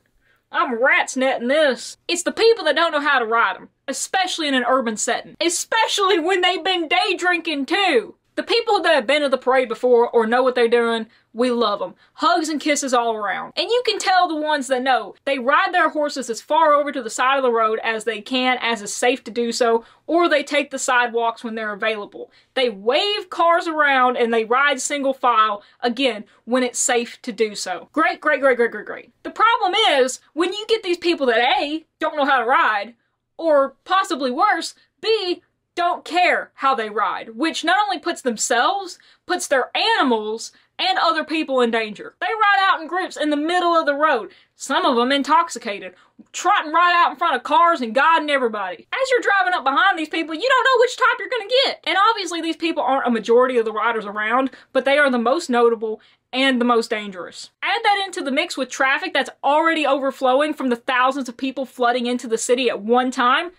I'm rat's netting this. It's the people that don't know how to ride them, especially in an urban setting. Especially when they've been day drinking too. The people that have been to the parade before or know what they're doing, we love them. Hugs and kisses all around. And you can tell the ones that know. They ride their horses as far over to the side of the road as they can, as is safe to do so, or they take the sidewalks when they're available. They wave cars around and they ride single file, again, when it's safe to do so. Great, great, great, great, great, great. The problem is, when you get these people that A, don't know how to ride, or possibly worse, B, don't care how they ride, which not only puts themselves, puts their animals, and other people in danger. They ride out in groups in the middle of the road, some of them intoxicated, trotting right out in front of cars and guiding everybody. As you're driving up behind these people, you don't know which type you're gonna get. And obviously these people aren't a majority of the riders around, but they are the most notable and the most dangerous. Add that into the mix with traffic that's already overflowing from the thousands of people flooding into the city at one time.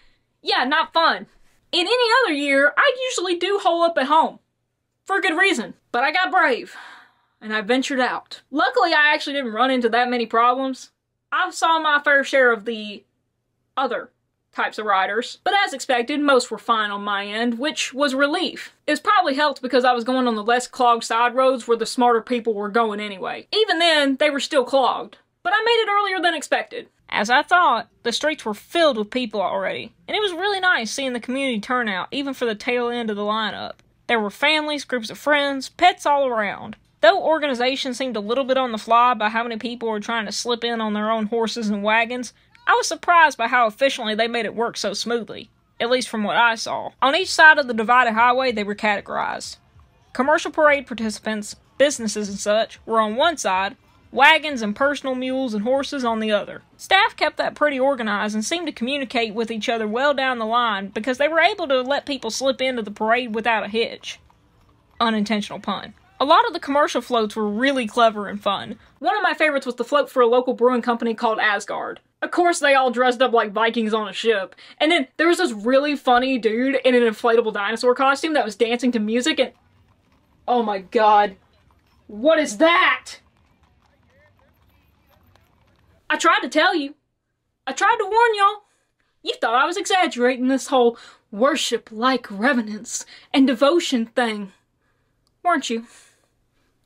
Yeah, not fun. In any other year, I'd usually do hole up at home. For a good reason. But I got brave. And I ventured out. Luckily, I actually didn't run into that many problems. I saw my fair share of the other types of riders. But as expected, most were fine on my end, which was relief. It was probably helped because I was going on the less clogged side roads where the smarter people were going anyway. Even then, they were still clogged. But I made it earlier than expected. As I thought, the streets were filled with people already, and it was really nice seeing the community turnout, even for the tail end of the lineup. There were families, groups of friends, pets all around. Though organization seemed a little bit on the fly by how many people were trying to slip in on their own horses and wagons, I was surprised by how efficiently they made it work so smoothly, at least from what I saw. On each side of the divided highway, they were categorized. Commercial parade participants, businesses and such, were on one side, wagons and personal mules and horses on the other. Staff kept that pretty organized and seemed to communicate with each other well down the line because they were able to let people slip into the parade without a hitch. Unintentional pun. A lot of the commercial floats were really clever and fun. One of my favorites was the float for a local brewing company called Asgard. Of course, they all dressed up like Vikings on a ship. And then there was this really funny dude in an inflatable dinosaur costume that was dancing to music and... oh my god. What is that? I tried to tell you. I tried to warn y'all. You thought I was exaggerating this whole worship-like reverence and devotion thing. Weren't you?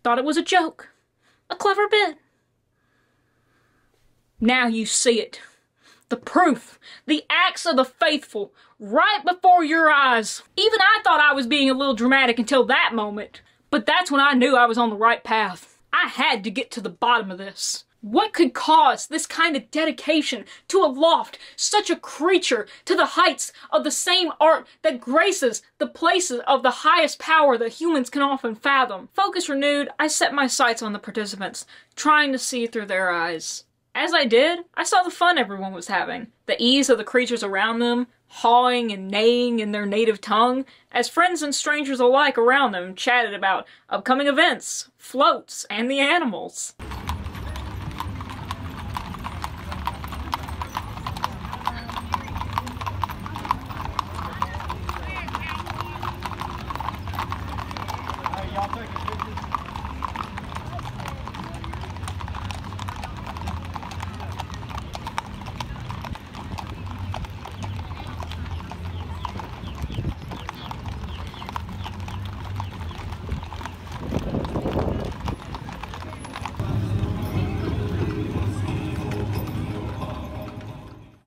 Thought it was a joke. A clever bit. Now you see it. The proof. The acts of the faithful. Right before your eyes. Even I thought I was being a little dramatic until that moment. But that's when I knew I was on the right path. I had to get to the bottom of this. What could cause this kind of dedication to aloft such a creature to the heights of the same art that graces the places of the highest power that humans can often fathom? Focus renewed, I set my sights on the participants, trying to see through their eyes. As I did, I saw the fun everyone was having, the ease of the creatures around them, hawing and neighing in their native tongue, as friends and strangers alike around them chatted about upcoming events, floats, and the animals.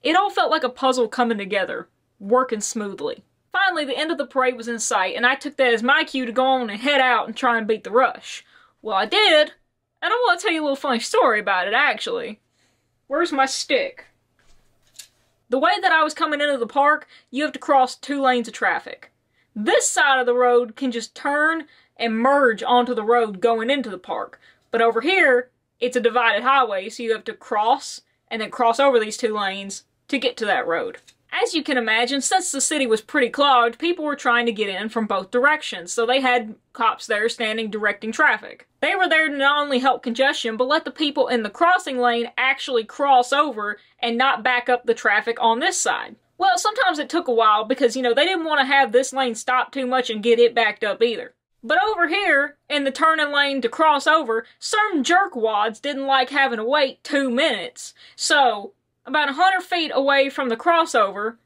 It all felt like a puzzle coming together, working smoothly. Finally, the end of the parade was in sight, and I took that as my cue to go on and head out and try and beat the rush. Well, I did, and I want to tell you a little funny story about it, actually. Where's my stick? The way that I was coming into the park, you have to cross 2 lanes of traffic. This side of the road can just turn and merge onto the road going into the park. But over here, it's a divided highway, so you have to cross and then cross over these 2 lanes to get to that road. As you can imagine, since the city was pretty clogged, people were trying to get in from both directions, so they had cops there standing directing traffic. They were there to not only help congestion, but let the people in the crossing lane actually cross over and not back up the traffic on this side. Well, sometimes it took a while because, they didn't want to have this lane stop too much and get it backed up either. But over here, in the turning lane to cross over, some jerkwads didn't like having to wait 2 minutes, so about 100 feet away from the crossover,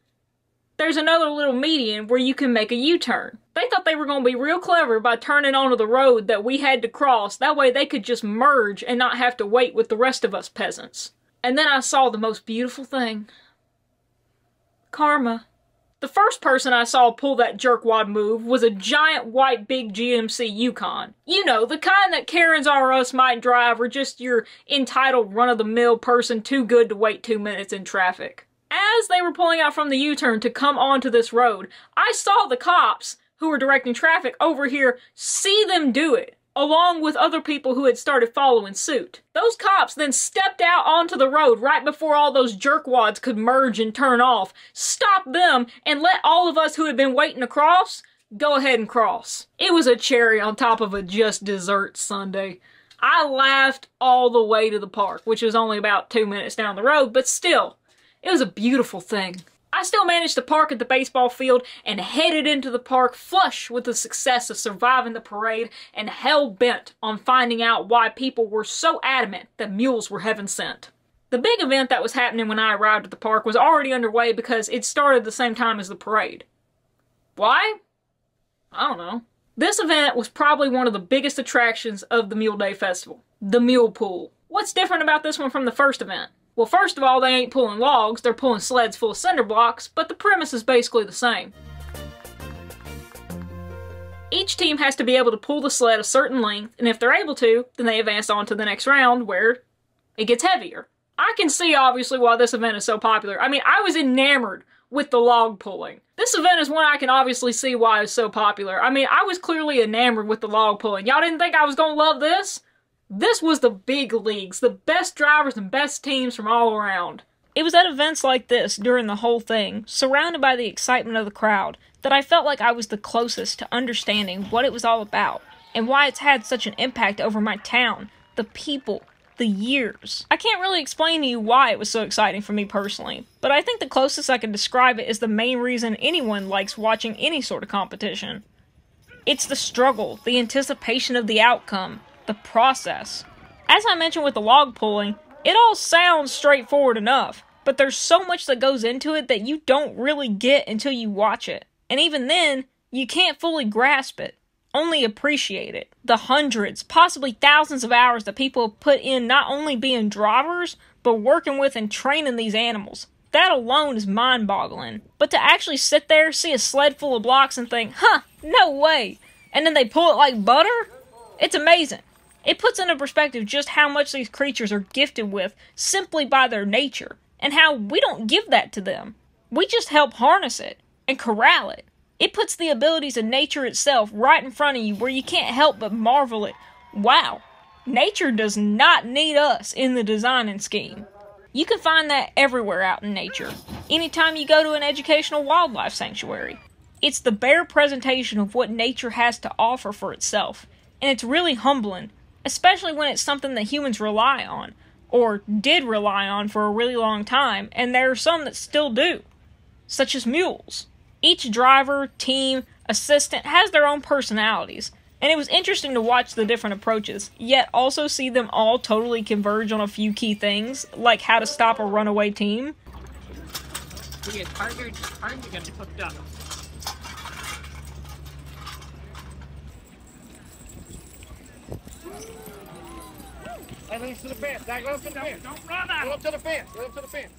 there's another little median where you can make a U-turn. They thought they were going to be real clever by turning onto the road that we had to cross. That way they could just merge and not have to wait with the rest of us peasants. And then I saw the most beautiful thing. Karma. The first person I saw pull that jerkwad move was a giant white big GMC Yukon. You know, the kind that Karens R Us might drive, or just your entitled run-of-the-mill person too good to wait 2 minutes in traffic. As they were pulling out from the U-turn to come onto this road, I saw the cops who were directing traffic over here see them do it, along with other people who had started following suit. Those cops then stepped out onto the road right before all those jerkwads could merge and turn off, stopped them, and let all of us who had been waiting to cross go ahead and cross. It was a cherry on top of a just dessert sundae. I laughed all the way to the park, which was only about 2 minutes down the road, but still, it was a beautiful thing. I still managed to park at the baseball field and headed into the park flush with the success of surviving the parade and hell-bent on finding out why people were so adamant that mules were heaven sent. The big event that was happening when I arrived at the park was already underway because it started the same time as the parade. Why? I don't know. This event was probably one of the biggest attractions of the Mule Day Festival. The Mule Pull. What's different about this one from the first event? Well, first of all, they ain't pulling logs, they're pulling sleds full of cinder blocks, but the premise is basically the same. Each team has to be able to pull the sled a certain length, and if they're able to, then they advance on to the next round where it gets heavier. I can see, obviously, why this event is so popular. I mean, I was enamored with the log pulling. This event is one I can obviously see why it's so popular. I mean, I was clearly enamored with the log pulling. Y'all didn't think I was gonna love this? This was the big leagues, the best drivers and best teams from all around. It was at events like this, during the whole thing, surrounded by the excitement of the crowd, that I felt like I was the closest to understanding what it was all about, and why it's had such an impact over my town, the people, the years. I can't really explain to you why it was so exciting for me personally, but I think the closest I can describe it is the main reason anyone likes watching any sort of competition. It's the struggle, the anticipation of the outcome, the process. As I mentioned with the log pulling, it all sounds straightforward enough, but there's so much that goes into it that you don't really get until you watch it. And even then, you can't fully grasp it, only appreciate it. The hundreds, possibly thousands of hours that people have put in not only being drivers, but working with and training these animals. that alone is mind-boggling. But to actually sit there, see a sled full of blocks and think, huh, no way, and then they pull it like butter? It's amazing. It puts into perspective just how much these creatures are gifted with simply by their nature, and how we don't give that to them. We just help harness it and corral it. It puts the abilities of nature itself right in front of you where you can't help but marvel at, wow, nature does not need us in the designing scheme. You can find that everywhere out in nature. Anytime you go to an educational wildlife sanctuary. It's the bare presentation of what nature has to offer for itself. And it's really humbling, especially when it's something that humans rely on, or did rely on for a really long time, and there are some that still do, such as mules. Each driver, team, assistant has their own personalities, and it was interesting to watch the different approaches, yet also see them all totally converge on a few key things, like how to stop a runaway team. Yeah, partner gonna be hooked up. That leads to the fence. Zach, let him to the fence. Don't run out. Let him to the fence. Let him to the fence.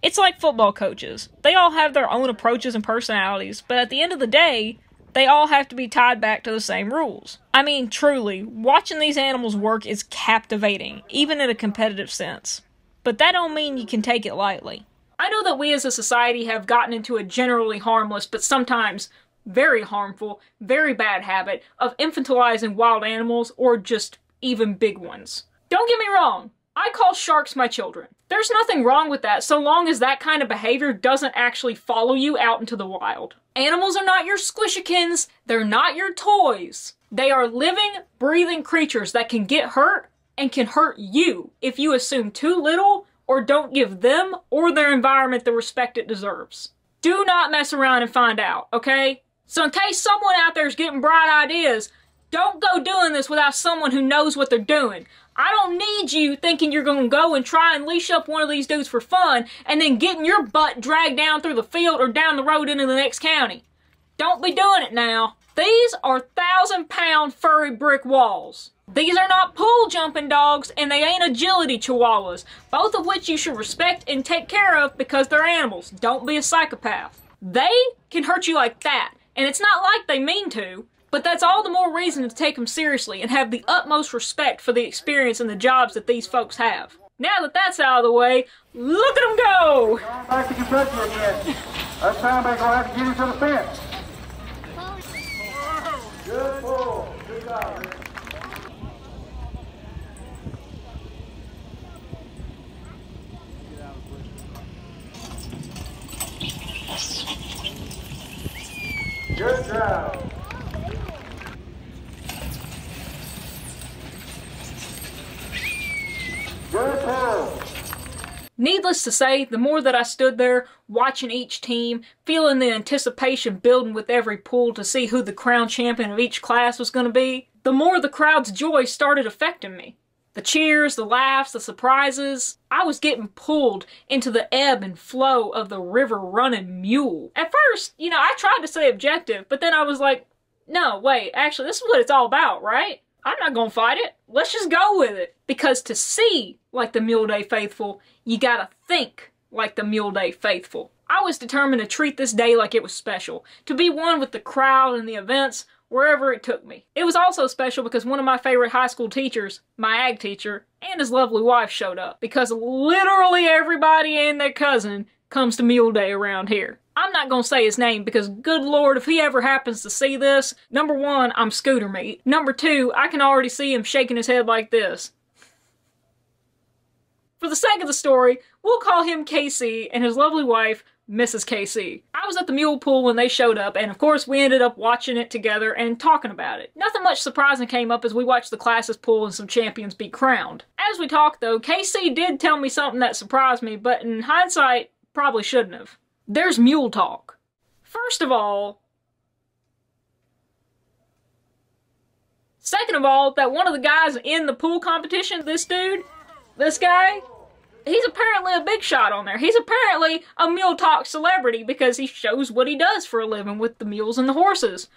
It's like football coaches. They all have their own approaches and personalities, but at the end of the day, they all have to be tied back to the same rules. I mean, truly, watching these animals work is captivating, even in a competitive sense. But that don't mean you can take it lightly. I know that we as a society have gotten into a generally harmless, but sometimes very harmful, very bad habit of infantilizing wild animals or just even big ones. Don't get me wrong, I call sharks my children. There's nothing wrong with that so long as that kind of behavior doesn't actually follow you out into the wild. Animals are not your squishikins, they're not your toys. They are living, breathing creatures that can get hurt and can hurt you if you assume too little or don't give them or their environment the respect it deserves. Do not mess around and find out, okay? So in case someone out there is getting bright ideas, don't go doing this without someone who knows what they're doing. I don't need you thinking you're going to go and try and leash up one of these dudes for fun and then getting your butt dragged down through the field or down the road into the next county. Don't be doing it now. These are 1,000-pound furry brick walls. These are not pool jumping dogs and they ain't agility chihuahuas, both of which you should respect and take care of because they're animals. Don't be a psychopath. They can hurt you like that, and it's not like they mean to. But that's all the more reason to take them seriously and have the utmost respect for the experience and the jobs that these folks have. Now that that's out of the way, look at them go! Going back to Kentucky again. This time they're going to have to get him to the fence. Good pull. Good job, Rick. Good job. Good pull. Needless to say, the more that I stood there, watching each team, feeling the anticipation building with every pull to see who the crown champion of each class was going to be, the more the crowd's joy started affecting me. The cheers, the laughs, the surprises, I was getting pulled into the ebb and flow of the river-running mule. At first, I tried to stay objective, but then I was like, no, wait, actually, this is what it's all about, right? I'm not gonna fight it. Let's just go with it. Because to see like the Mule Day faithful, you gotta think like the Mule Day faithful. I was determined to treat this day like it was special, to be one with the crowd and the events wherever it took me. It was also special because one of my favorite high school teachers, my ag teacher, and his lovely wife showed up. Because literally everybody and their cousin comes to Mule Day around here. I'm not gonna say his name because good lord, if he ever happens to see this, number one, I'm scooter meat. Number two, I can already see him shaking his head like this. For the sake of the story, we'll call him KC and his lovely wife, Mrs. KC. I was at the mule pool when they showed up, and of course we ended up watching it together and talking about it. Nothing much surprising came up as we watched the classes pool and some champions be crowned. As we talked though, KC did tell me something that surprised me, but in hindsight, probably shouldn't have. There's mule talk. First of all, second of all, that one of the guys in the pool competition, this dude, this guy, he's apparently a big shot on there. He's apparently a mule talk celebrity because he shows what he does for a living with the mules and the horses.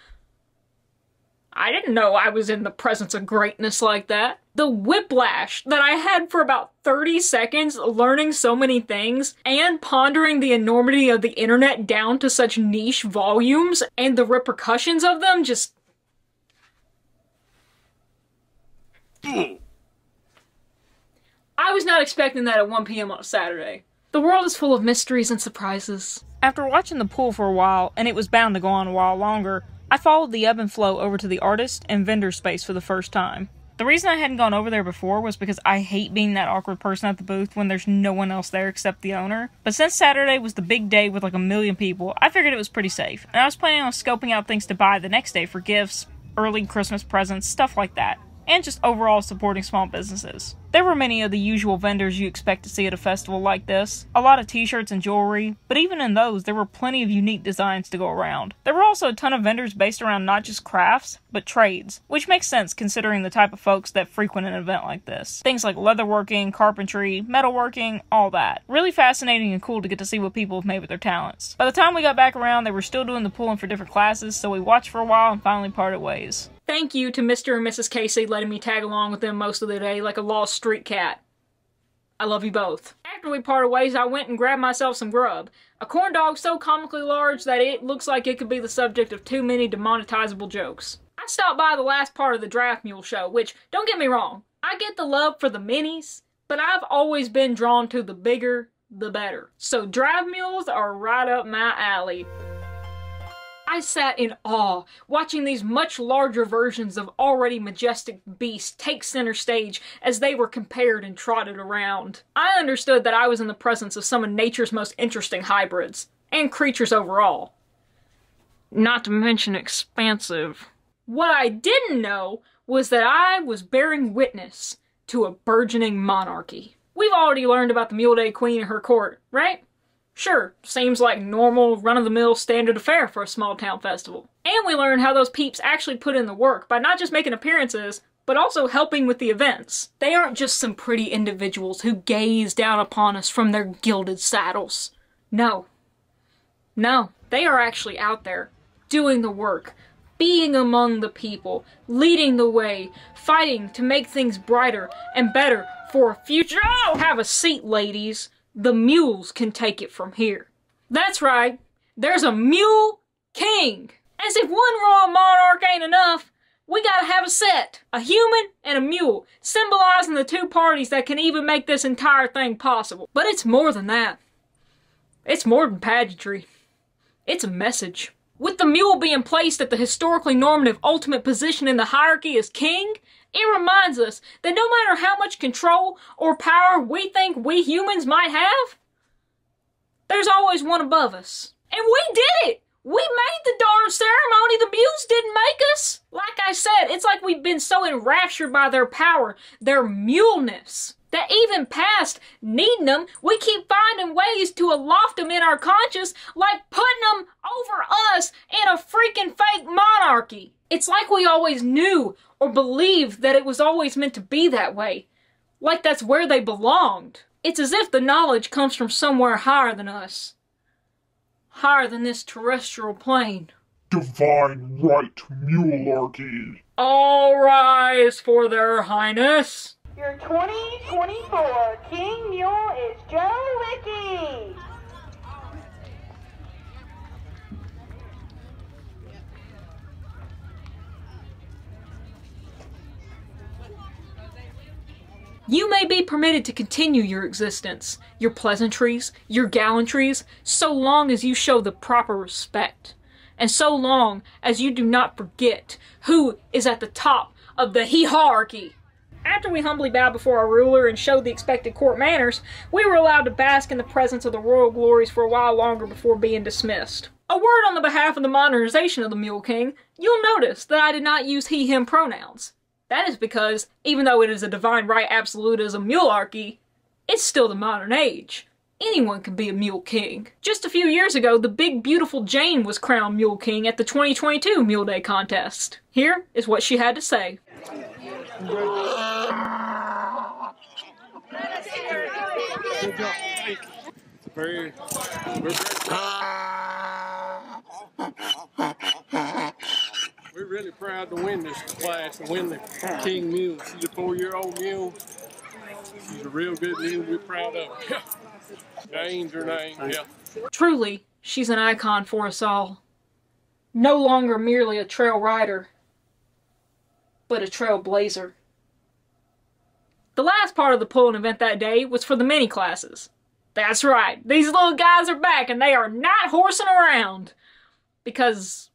I didn't know I was in the presence of greatness like that. The whiplash that I had for about 30 seconds learning so many things and pondering the enormity of the internet down to such niche volumes and the repercussions of them just... I was not expecting that at 1 p.m. on a Saturday. The world is full of mysteries and surprises. After watching the pool for a while, and it was bound to go on a while longer, I followed the ebb and flow over to the artist and vendor space for the first time. The reason I hadn't gone over there before was because I hate being that awkward person at the booth when there's no one else there except the owner. But since Saturday was the big day with like 1 million people, I figured it was pretty safe, and I was planning on scoping out things to buy the next day for gifts, early Christmas presents, stuff like that, and just overall supporting small businesses. There were many of the usual vendors you expect to see at a festival like this, a lot of t-shirts and jewelry, but even in those, there were plenty of unique designs to go around. There were also a ton of vendors based around not just crafts, but trades, which makes sense considering the type of folks that frequent an event like this. Things like leatherworking, carpentry, metalworking, all that. Really fascinating and cool to get to see what people have made with their talents. By the time we got back around, they were still doing the pulling for different classes, so we watched for a while and finally parted ways. Thank you to Mr. and Mrs. Casey letting me tag along with them most of the day like a lost street cat. I love you both. After we parted ways, I went and grabbed myself some grub. A corn dog so comically large that it looks like it could be the subject of too many demonetizable jokes. I stopped by the last part of the Draft Mule show, which, don't get me wrong, I get the love for the minis, but I've always been drawn to the bigger, the better. So draft mules are right up my alley. I sat in awe, watching these much larger versions of already majestic beasts take center stage as they were compared and trotted around. I understood that I was in the presence of some of nature's most interesting hybrids, and creatures overall. Not to mention expansive. What I didn't know was that I was bearing witness to a burgeoning monarchy. We've already learned about the Mule Day Queen and her court, right? Sure, seems like normal, run-of-the-mill standard affair for a small-town festival. And we learn how those peeps actually put in the work by not just making appearances, but also helping with the events. They aren't just some pretty individuals who gaze down upon us from their gilded saddles. No. No, they are actually out there, doing the work, being among the people, leading the way, fighting to make things brighter and better for a future. Oh, have a seat, ladies. The mules can take it from here. That's right, there's a Mule King. As if one royal monarch ain't enough, we gotta have a set. A human and a mule, symbolizing the two parties that can even make this entire thing possible. But it's more than that. It's more than pageantry. It's a message. With the mule being placed at the historically normative ultimate position in the hierarchy as king, it reminds us that no matter how much control or power we think we humans might have, there's always one above us. And we did it! We made the darn ceremony, the mules didn't make us! Like I said, it's like we've been so enraptured by their power, their muleness, that even past needing them, we keep finding ways to aloft them in our conscience, like putting them over us in a freaking fake monarchy. It's like we always knew or believed that it was always meant to be that way. Like that's where they belonged. It's as if the knowledge comes from somewhere higher than us. Higher than this terrestrial plane. Divine right mularchy. All rise for their highness. Your 2024 King Mule is Joe Wiki. You may be permitted to continue your existence, your pleasantries, your gallantries, so long as you show the proper respect, and so long as you do not forget who is at the top of the hierarchy. After we humbly bowed before our ruler and showed the expected court manners, we were allowed to bask in the presence of the royal glories for a while longer before being dismissed. A word on the behalf of the modernization of the Mule King, you'll notice that I did not use he-him pronouns. That is because, even though it is a divine right absolutism mularchy, it's still the modern age. Anyone can be a Mule King. Just a few years ago, the big beautiful Jane was crowned Mule King at the 2022 Mule Day contest. Here is what she had to say. We're really proud to win this class and win the King Mule. She's a 4-year-old mule. She's a real good mule. We're proud of her. Jane's her name, yeah. Truly, she's an icon for us all. No longer merely a trail rider, but a trailblazer. The last part of the pulling event that day was for the mini classes. That's right, these little guys are back and they are not horsing around because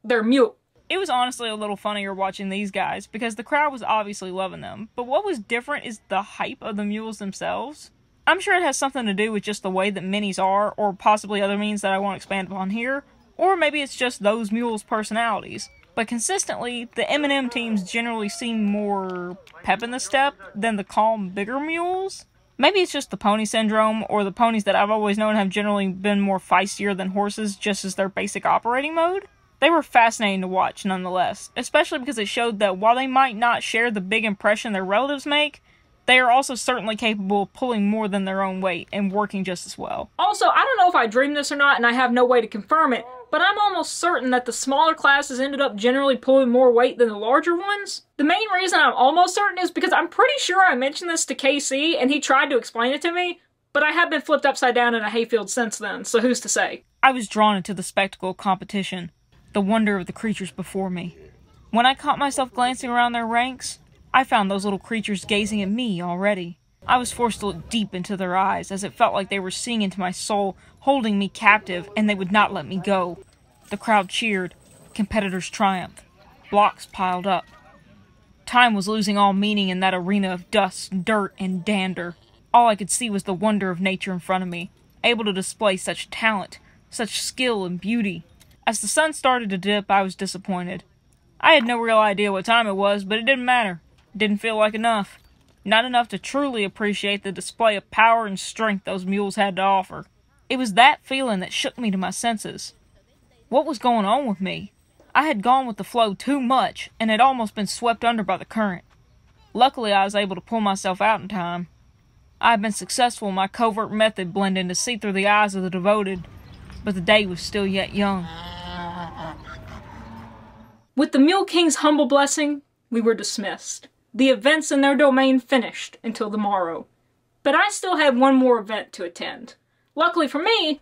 they're mule. It was honestly a little funnier watching these guys because the crowd was obviously loving them, but what was different is the hype of the mules themselves. I'm sure it has something to do with just the way that minis are, or possibly other means that I won't expand upon here, or maybe it's just those mules' personalities. But consistently, the M&M teams generally seem more pep in the step than the calm, bigger mules. Maybe it's just the pony syndrome, or the ponies that I've always known have generally been more feistier than horses just as their basic operating mode. They were fascinating to watch nonetheless, especially because it showed that while they might not share the big impression their relatives make, they are also certainly capable of pulling more than their own weight and working just as well. Also, I don't know if I dreamed this or not, and I have no way to confirm it, but I'm almost certain that the smaller classes ended up generally pulling more weight than the larger ones. The main reason I'm almost certain is because I'm pretty sure I mentioned this to KC, and he tried to explain it to me, but I have been flipped upside down in a hayfield since then, so who's to say? I was drawn into the spectacle of competition, the wonder of the creatures before me. When I caught myself glancing around their ranks, I found those little creatures gazing at me already. I was forced to look deep into their eyes, as it felt like they were seeing into my soul, holding me captive, and they would not let me go. The crowd cheered. Competitors triumphed. Blocks piled up. Time was losing all meaning in that arena of dust, dirt, and dander. All I could see was the wonder of nature in front of me, able to display such talent, such skill and beauty. As the sun started to dip, I was disappointed. I had no real idea what time it was, but it didn't matter. It didn't feel like enough. Not enough to truly appreciate the display of power and strength those mules had to offer. It was that feeling that shook me to my senses. What was going on with me? I had gone with the flow too much, and had almost been swept under by the current. Luckily, I was able to pull myself out in time. I had been successful in my covert method blending to see through the eyes of the devoted, but the day was still yet young. With the Mule King's humble blessing, we were dismissed. The events in their domain finished until the morrow. But I still had one more event to attend. Luckily for me,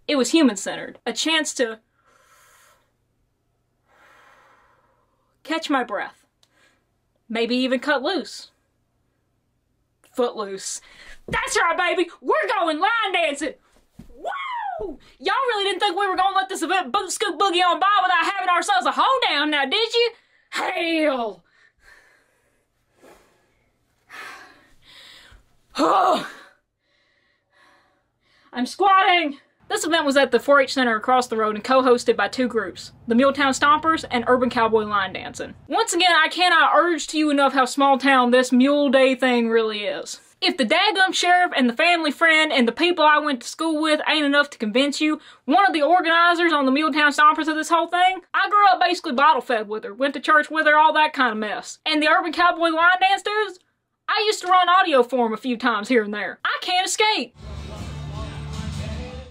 it was human-centered. A chance to catch my breath. Maybe even cut loose. Footloose. That's right, baby! We're going line dancing! Woo! Y'all really didn't think we were gonna let this event scoot boogie on by without having ourselves a hoedown now, did you? Hell! I'm squatting! This event was at the 4-H Center across the road and co-hosted by two groups, the Muletown Stompers and Urban Cowboy Line Dancing. Once again, I cannot urge to you enough how small town this Mule Day thing really is. If the daggum sheriff and the family friend and the people I went to school with ain't enough to convince you, one of the organizers on the Muletown Stompers of this whole thing, I grew up basically bottle-fed with her, went to church with her, all that kind of mess. And the Urban Cowboy Line Dance dudes, I used to run audio for them a few times here and there. I can't escape.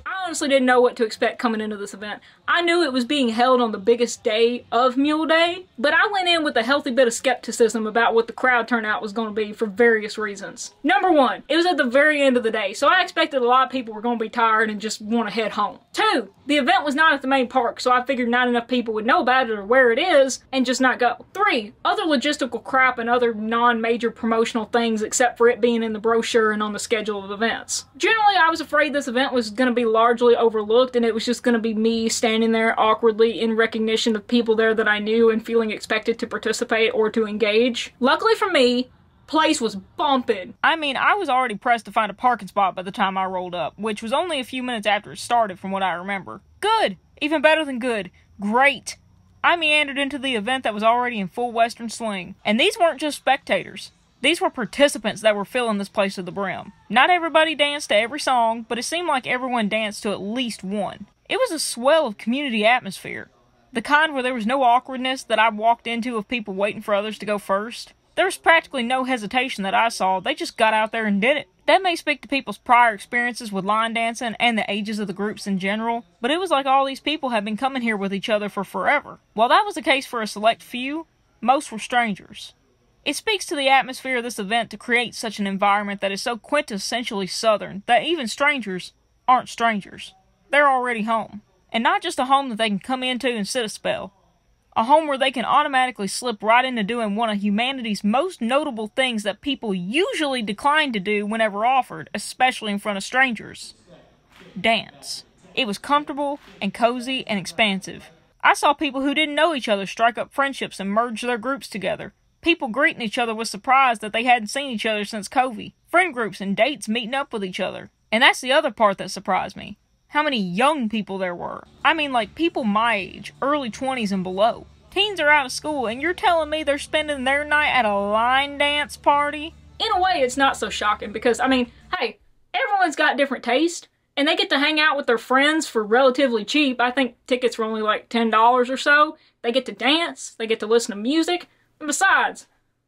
I honestly didn't know what to expect coming into this event. I knew it was being held on the biggest day of Mule Day, but I went in with a healthy bit of skepticism about what the crowd turnout was going to be for various reasons. Number one, it was at the very end of the day, so I expected a lot of people were going to be tired and just want to head home. Two, the event was not at the main park, so I figured not enough people would know about it or where it is and just not go. Three, other logistical crap and other non-major promotional things except for it being in the brochure and on the schedule of events. Generally, I was afraid this event was going to be largely overlooked and it was just going to be me standing there awkwardly in recognition of people there that I knew and feeling expected to participate or to engage. Luckily for me, place was bumping. I mean, I was already pressed to find a parking spot by the time I rolled up, which was only a few minutes after it started from what I remember. Good! Even better than good. Great! I meandered into the event that was already in full western swing. And these weren't just spectators. These were participants that were filling this place to the brim. Not everybody danced to every song, but it seemed like everyone danced to at least one. It was a swell of community atmosphere. The kind where there was no awkwardness that I walked into of people waiting for others to go first. There was practically no hesitation that I saw, they just got out there and did it. That may speak to people's prior experiences with line dancing and the ages of the groups in general, but it was like all these people had been coming here with each other for forever. While that was the case for a select few, most were strangers. It speaks to the atmosphere of this event to create such an environment that is so quintessentially Southern that even strangers aren't strangers. They're already home. And not just a home that they can come into and sit a spell. A home where they can automatically slip right into doing one of humanity's most notable things that people usually decline to do whenever offered, especially in front of strangers. Dance. It was comfortable and cozy and expansive. I saw people who didn't know each other strike up friendships and merge their groups together. People greeting each other with surprise that they hadn't seen each other since COVID. Friend groups and dates meeting up with each other. And that's the other part that surprised me. How many young people there were. I mean, like, people my age, early 20s and below. Teens are out of school, and you're telling me they're spending their night at a line dance party? In a way, it's not so shocking, because, I mean, hey, everyone's got different taste, and they get to hang out with their friends for relatively cheap. I think tickets were only like $10 or so. They get to dance, they get to listen to music, and besides,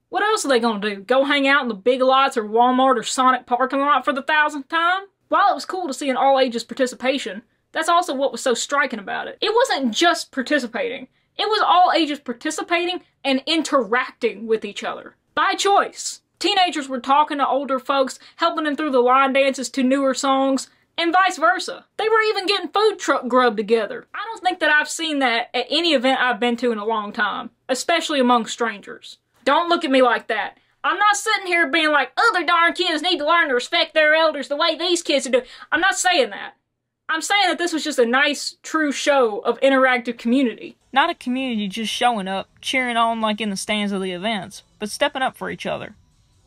what else are they gonna do? Go hang out in the Big Lots or Walmart or Sonic parking lot for the 1000th time? While it was cool to see an all-ages participation, that's also what was so striking about it. It wasn't just participating. It was all ages participating and interacting with each other. By choice. Teenagers were talking to older folks, helping them through the line dances to newer songs, and vice versa. They were even getting food truck grub together. I don't think that I've seen that at any event I've been to in a long time, especially among strangers. Don't look at me like that. I'm not sitting here being like, other darn kids need to learn to respect their elders the way these kids do. I'm not saying that. I'm saying that this was just a nice, true show of interactive community. Not a community just showing up, cheering on like in the stands of the events, but stepping up for each other.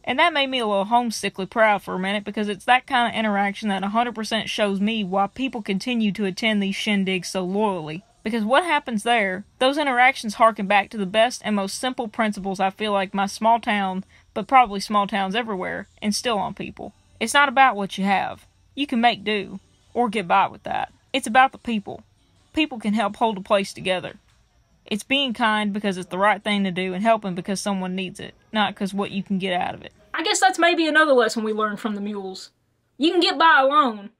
And that made me a little homesickly proud for a minute, because it's that kind of interaction that 100% shows me why people continue to attend these shindigs so loyally. Because what happens there, those interactions harken back to the best and most simple principles I feel like my small town, but probably small towns everywhere, instill on people. It's not about what you have. You can make do, or get by with that. It's about the people. People can help hold a place together. It's being kind because it's the right thing to do, and helping because someone needs it, not because what you can get out of it. I guess that's maybe another lesson we learned from the mules. You can get by alone,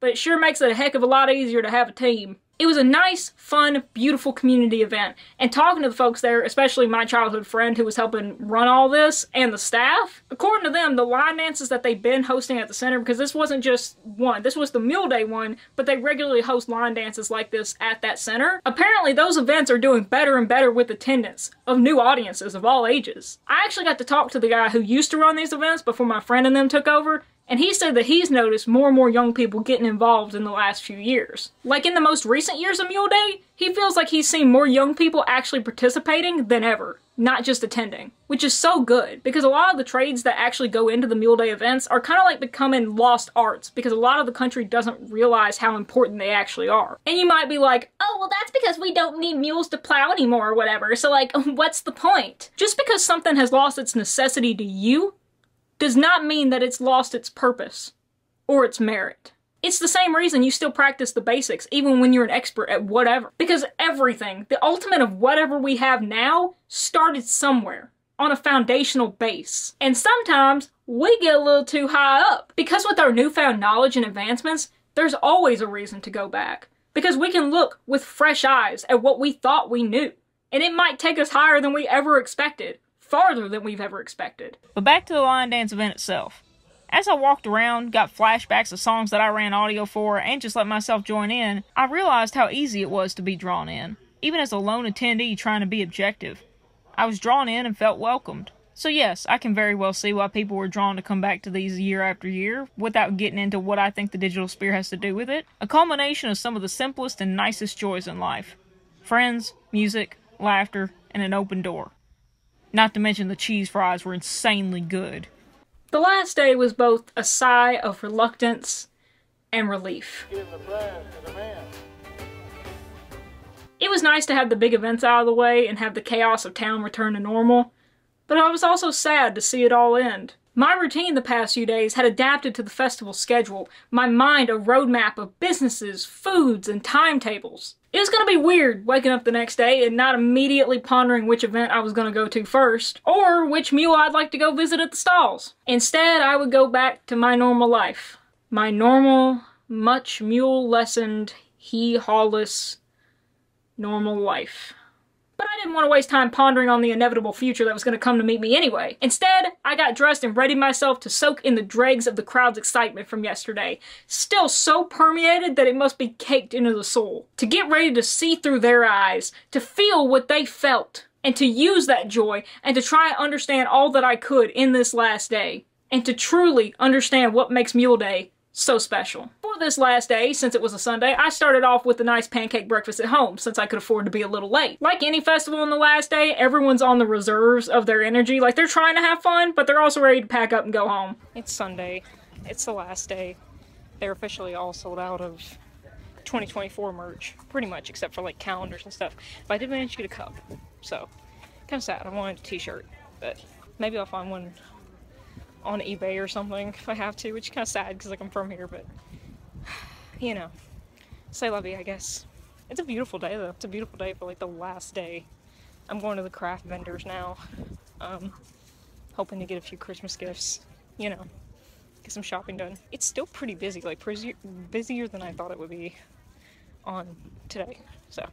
but it sure makes it a heck of a lot easier to have a team. It was a nice, fun, beautiful community event, and talking to the folks there, especially my childhood friend who was helping run all this, and the staff, according to them, the line dances that they've been hosting at the center, because this wasn't just one, this was the Mule Day one, but they regularly host line dances like this at that center. Apparently those events are doing better and better with attendance of new audiences of all ages. I actually got to talk to the guy who used to run these events before my friend and them took over, and he said that he's noticed more and more young people getting involved in the last few years. Like in the most recent years of Mule Day, he feels like he's seen more young people actually participating than ever, not just attending. Which is so good, because a lot of the trades that actually go into the Mule Day events are kind of like becoming lost arts, because a lot of the country doesn't realize how important they actually are. And you might be like, oh, well that's because we don't need mules to plow anymore or whatever, so like, what's the point? Just because something has lost its necessity to you, does not mean that it's lost its purpose or its merit. It's the same reason you still practice the basics even when you're an expert at whatever. Because everything, the ultimate of whatever we have now, started somewhere on a foundational base. And sometimes we get a little too high up. Because with our newfound knowledge and advancements, there's always a reason to go back. Because we can look with fresh eyes at what we thought we knew. And it might take us higher than we ever expected. Farther than we've ever expected. But back to the line dance event itself. As I walked around, got flashbacks of songs that I ran audio for, and just let myself join in, I realized how easy it was to be drawn in, even as a lone attendee trying to be objective. I was drawn in and felt welcomed. So yes, I can very well see why people were drawn to come back to these year after year, without getting into what I think the digital sphere has to do with it. A culmination of some of the simplest and nicest joys in life. Friends, music, laughter, and an open door. Not to mention the cheese fries were insanely good. The last day was both a sigh of reluctance and relief. It was nice to have the big events out of the way and have the chaos of town return to normal, but I was also sad to see it all end. My routine the past few days had adapted to the festival schedule, my mind a roadmap of businesses, foods, and timetables. It was gonna be weird waking up the next day and not immediately pondering which event I was gonna go to first, or which mule I'd like to go visit at the stalls. Instead, I would go back to my normal life. My normal, much mule-lessoned, hee-hawless, normal life. But I didn't want to waste time pondering on the inevitable future that was going to come to meet me anyway. Instead, I got dressed and readied myself to soak in the dregs of the crowd's excitement from yesterday, still so permeated that it must be caked into the soul. To get ready to see through their eyes, to feel what they felt, and to use that joy, and to try and understand all that I could in this last day, and to truly understand what makes Mule Day so special. For this last day, since it was a Sunday, I started off with a nice pancake breakfast at home, since I could afford to be a little late. Like any festival on the last day, everyone's on the reserves of their energy. Like, they're trying to have fun, but they're also ready to pack up and go home. It's Sunday. It's the last day. They're officially all sold out of 2024 merch, pretty much, except for like calendars and stuff. But I did manage to get a cup, so kind of sad. I wanted a t-shirt, but maybe I'll find one on eBay or something if I have to, which is kind of sad because like I'm from here, but you know, say la vie, I guess. It's a beautiful day though. It's a beautiful day for like the last day. I'm going to the craft vendors now, hoping to get a few Christmas gifts, you know, get some shopping done. It's still pretty busy, like busier than I thought it would be on today, so.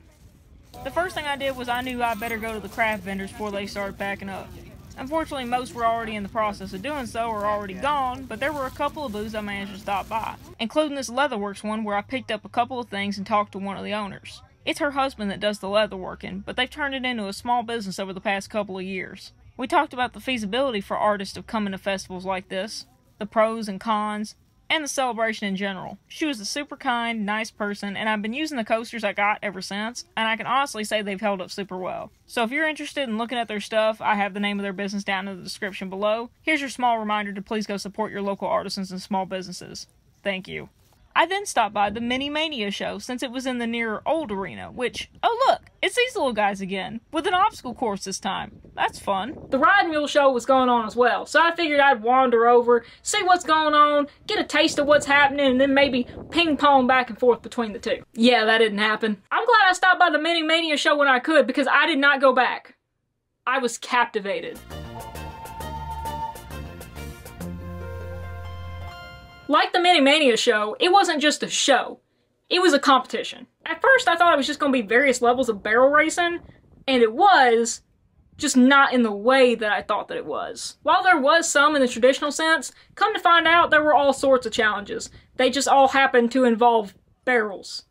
The first thing I did was I knew I better go to the craft vendors before they started packing up. Unfortunately, most were already in the process of doing so or already gone, but there were a couple of booths I managed to stop by, including this Leatherworks one where I picked up a couple of things and talked to one of the owners. It's her husband that does the leatherworking, but they've turned it into a small business over the past couple of years. We talked about the feasibility for artists of coming to festivals like this, the pros and cons, and the celebration in general. She was a super kind, nice person, and I've been using the coasters I got ever since, and I can honestly say they've held up super well. So if you're interested in looking at their stuff, I have the name of their business down in the description below. Here's your small reminder to please go support your local artisans and small businesses. Thank you. I then stopped by the Mini Mania show since it was in the nearer old arena, which, oh look, it's these little guys again, with an obstacle course this time. That's fun. The Ride Mule show was going on as well, so I figured I'd wander over, see what's going on, get a taste of what's happening, and then maybe ping pong back and forth between the two. Yeah, that didn't happen. I'm glad I stopped by the Mini Mania show when I could, because I did not go back. I was captivated. Like the Mini Mania show, it wasn't just a show. It was a competition. At first, I thought it was just going to be various levels of barrel racing, and it was, just not in the way that I thought that it was. While there was some in the traditional sense, come to find out there were all sorts of challenges. They just all happened to involve barrels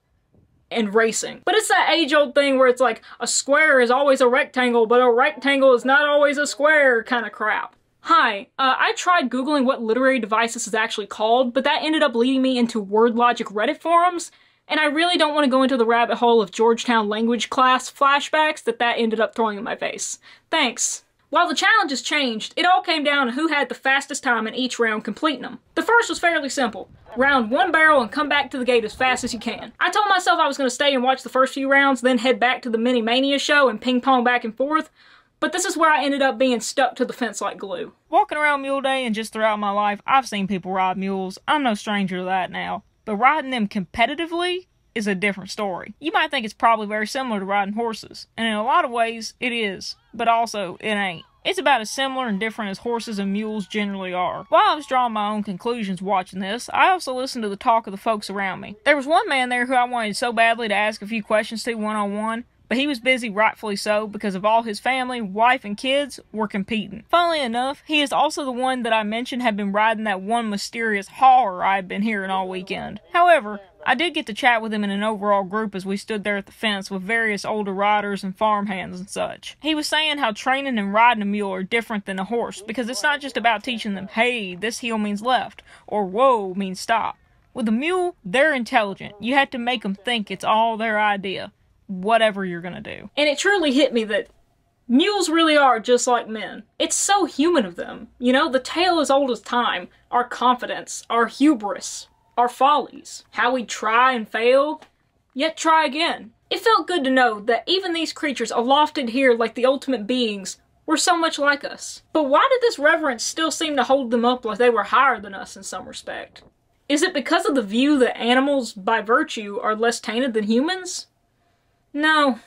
and racing. But it's that age-old thing where it's like, a square is always a rectangle, but a rectangle is not always a square kind of crap. Hi, I tried Googling what literary device this is actually called, but that ended up leading me into WordLogic Reddit forums, and I really don't want to go into the rabbit hole of Georgetown language class flashbacks that ended up throwing in my face. Thanks. While the challenges changed, it all came down to who had the fastest time in each round completing them. The first was fairly simple. Round one barrel and come back to the gate as fast as you can. I told myself I was going to stay and watch the first few rounds, then head back to the Mini Mania show and ping pong back and forth, but this is where I ended up being stuck to the fence like glue. Walking around Mule Day and just throughout my life, I've seen people ride mules. I'm no stranger to that now. But riding them competitively is a different story. You might think it's probably very similar to riding horses, and in a lot of ways, it is. But also, it ain't. It's about as similar and different as horses and mules generally are. While I was drawing my own conclusions watching this, I also listened to the talk of the folks around me. There was one man there who I wanted so badly to ask a few questions to one-on-one, but he was busy, rightfully so, because of all his family, wife, and kids were competing. Funnily enough, he is also the one that I mentioned had been riding that one mysterious horror I had been hearing all weekend. However, I did get to chat with him in an overall group as we stood there at the fence with various older riders and farmhands and such. He was saying how training and riding a mule are different than a horse, because it's not just about teaching them, hey, this heel means left, or whoa means stop. With a mule, they're intelligent. You have to make them think it's all their idea. Whatever you're gonna do. And it truly hit me that mules really are just like men. It's so human of them. You know, the tale as old as time. Our confidence, our hubris, our follies. How we try and fail, yet try again. It felt good to know that even these creatures alofted here like the ultimate beings were so much like us. But why did this reverence still seem to hold them up like they were higher than us in some respect? Is it because of the view that animals, by virtue, are less tainted than humans? No,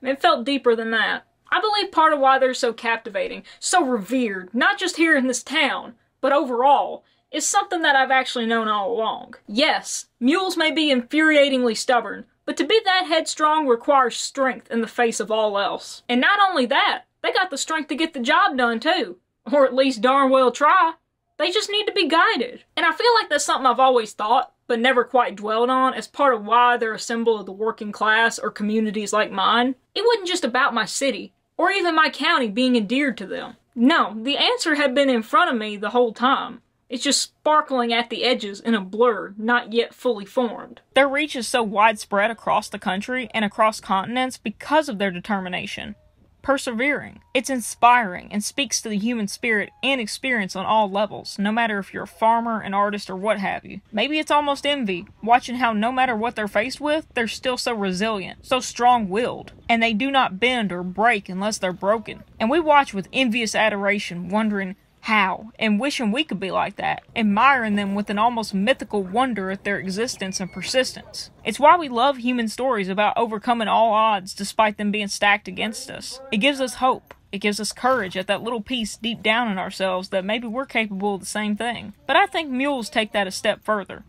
it felt deeper than that. I believe part of why they're so captivating, so revered, not just here in this town, but overall, is something that I've actually known all along. Yes, mules may be infuriatingly stubborn, but to be that headstrong requires strength in the face of all else. And not only that, they got the strength to get the job done too. Or at least darn well try. They just need to be guided. And I feel like that's something I've always thought, but never quite dwelled on as part of why they're a symbol of the working class or communities like mine. It wasn't just about my city, or even my county being endeared to them. No, the answer had been in front of me the whole time. It's just sparkling at the edges in a blur, not yet fully formed. Their reach is so widespread across the country and across continents because of their determination. Persevering. It's inspiring and speaks to the human spirit and experience on all levels, no matter if you're a farmer, an artist, or what have you. Maybe it's almost envy, watching how no matter what they're faced with, they're still so resilient, so strong-willed, and they do not bend or break unless they're broken. And we watch with envious adoration, wondering how, and wishing we could be like that, admiring them with an almost mythical wonder at their existence and persistence. It's why we love human stories about overcoming all odds despite them being stacked against us. It gives us hope. It gives us courage at that little piece deep down in ourselves that maybe we're capable of the same thing. But I think mules take that a step further,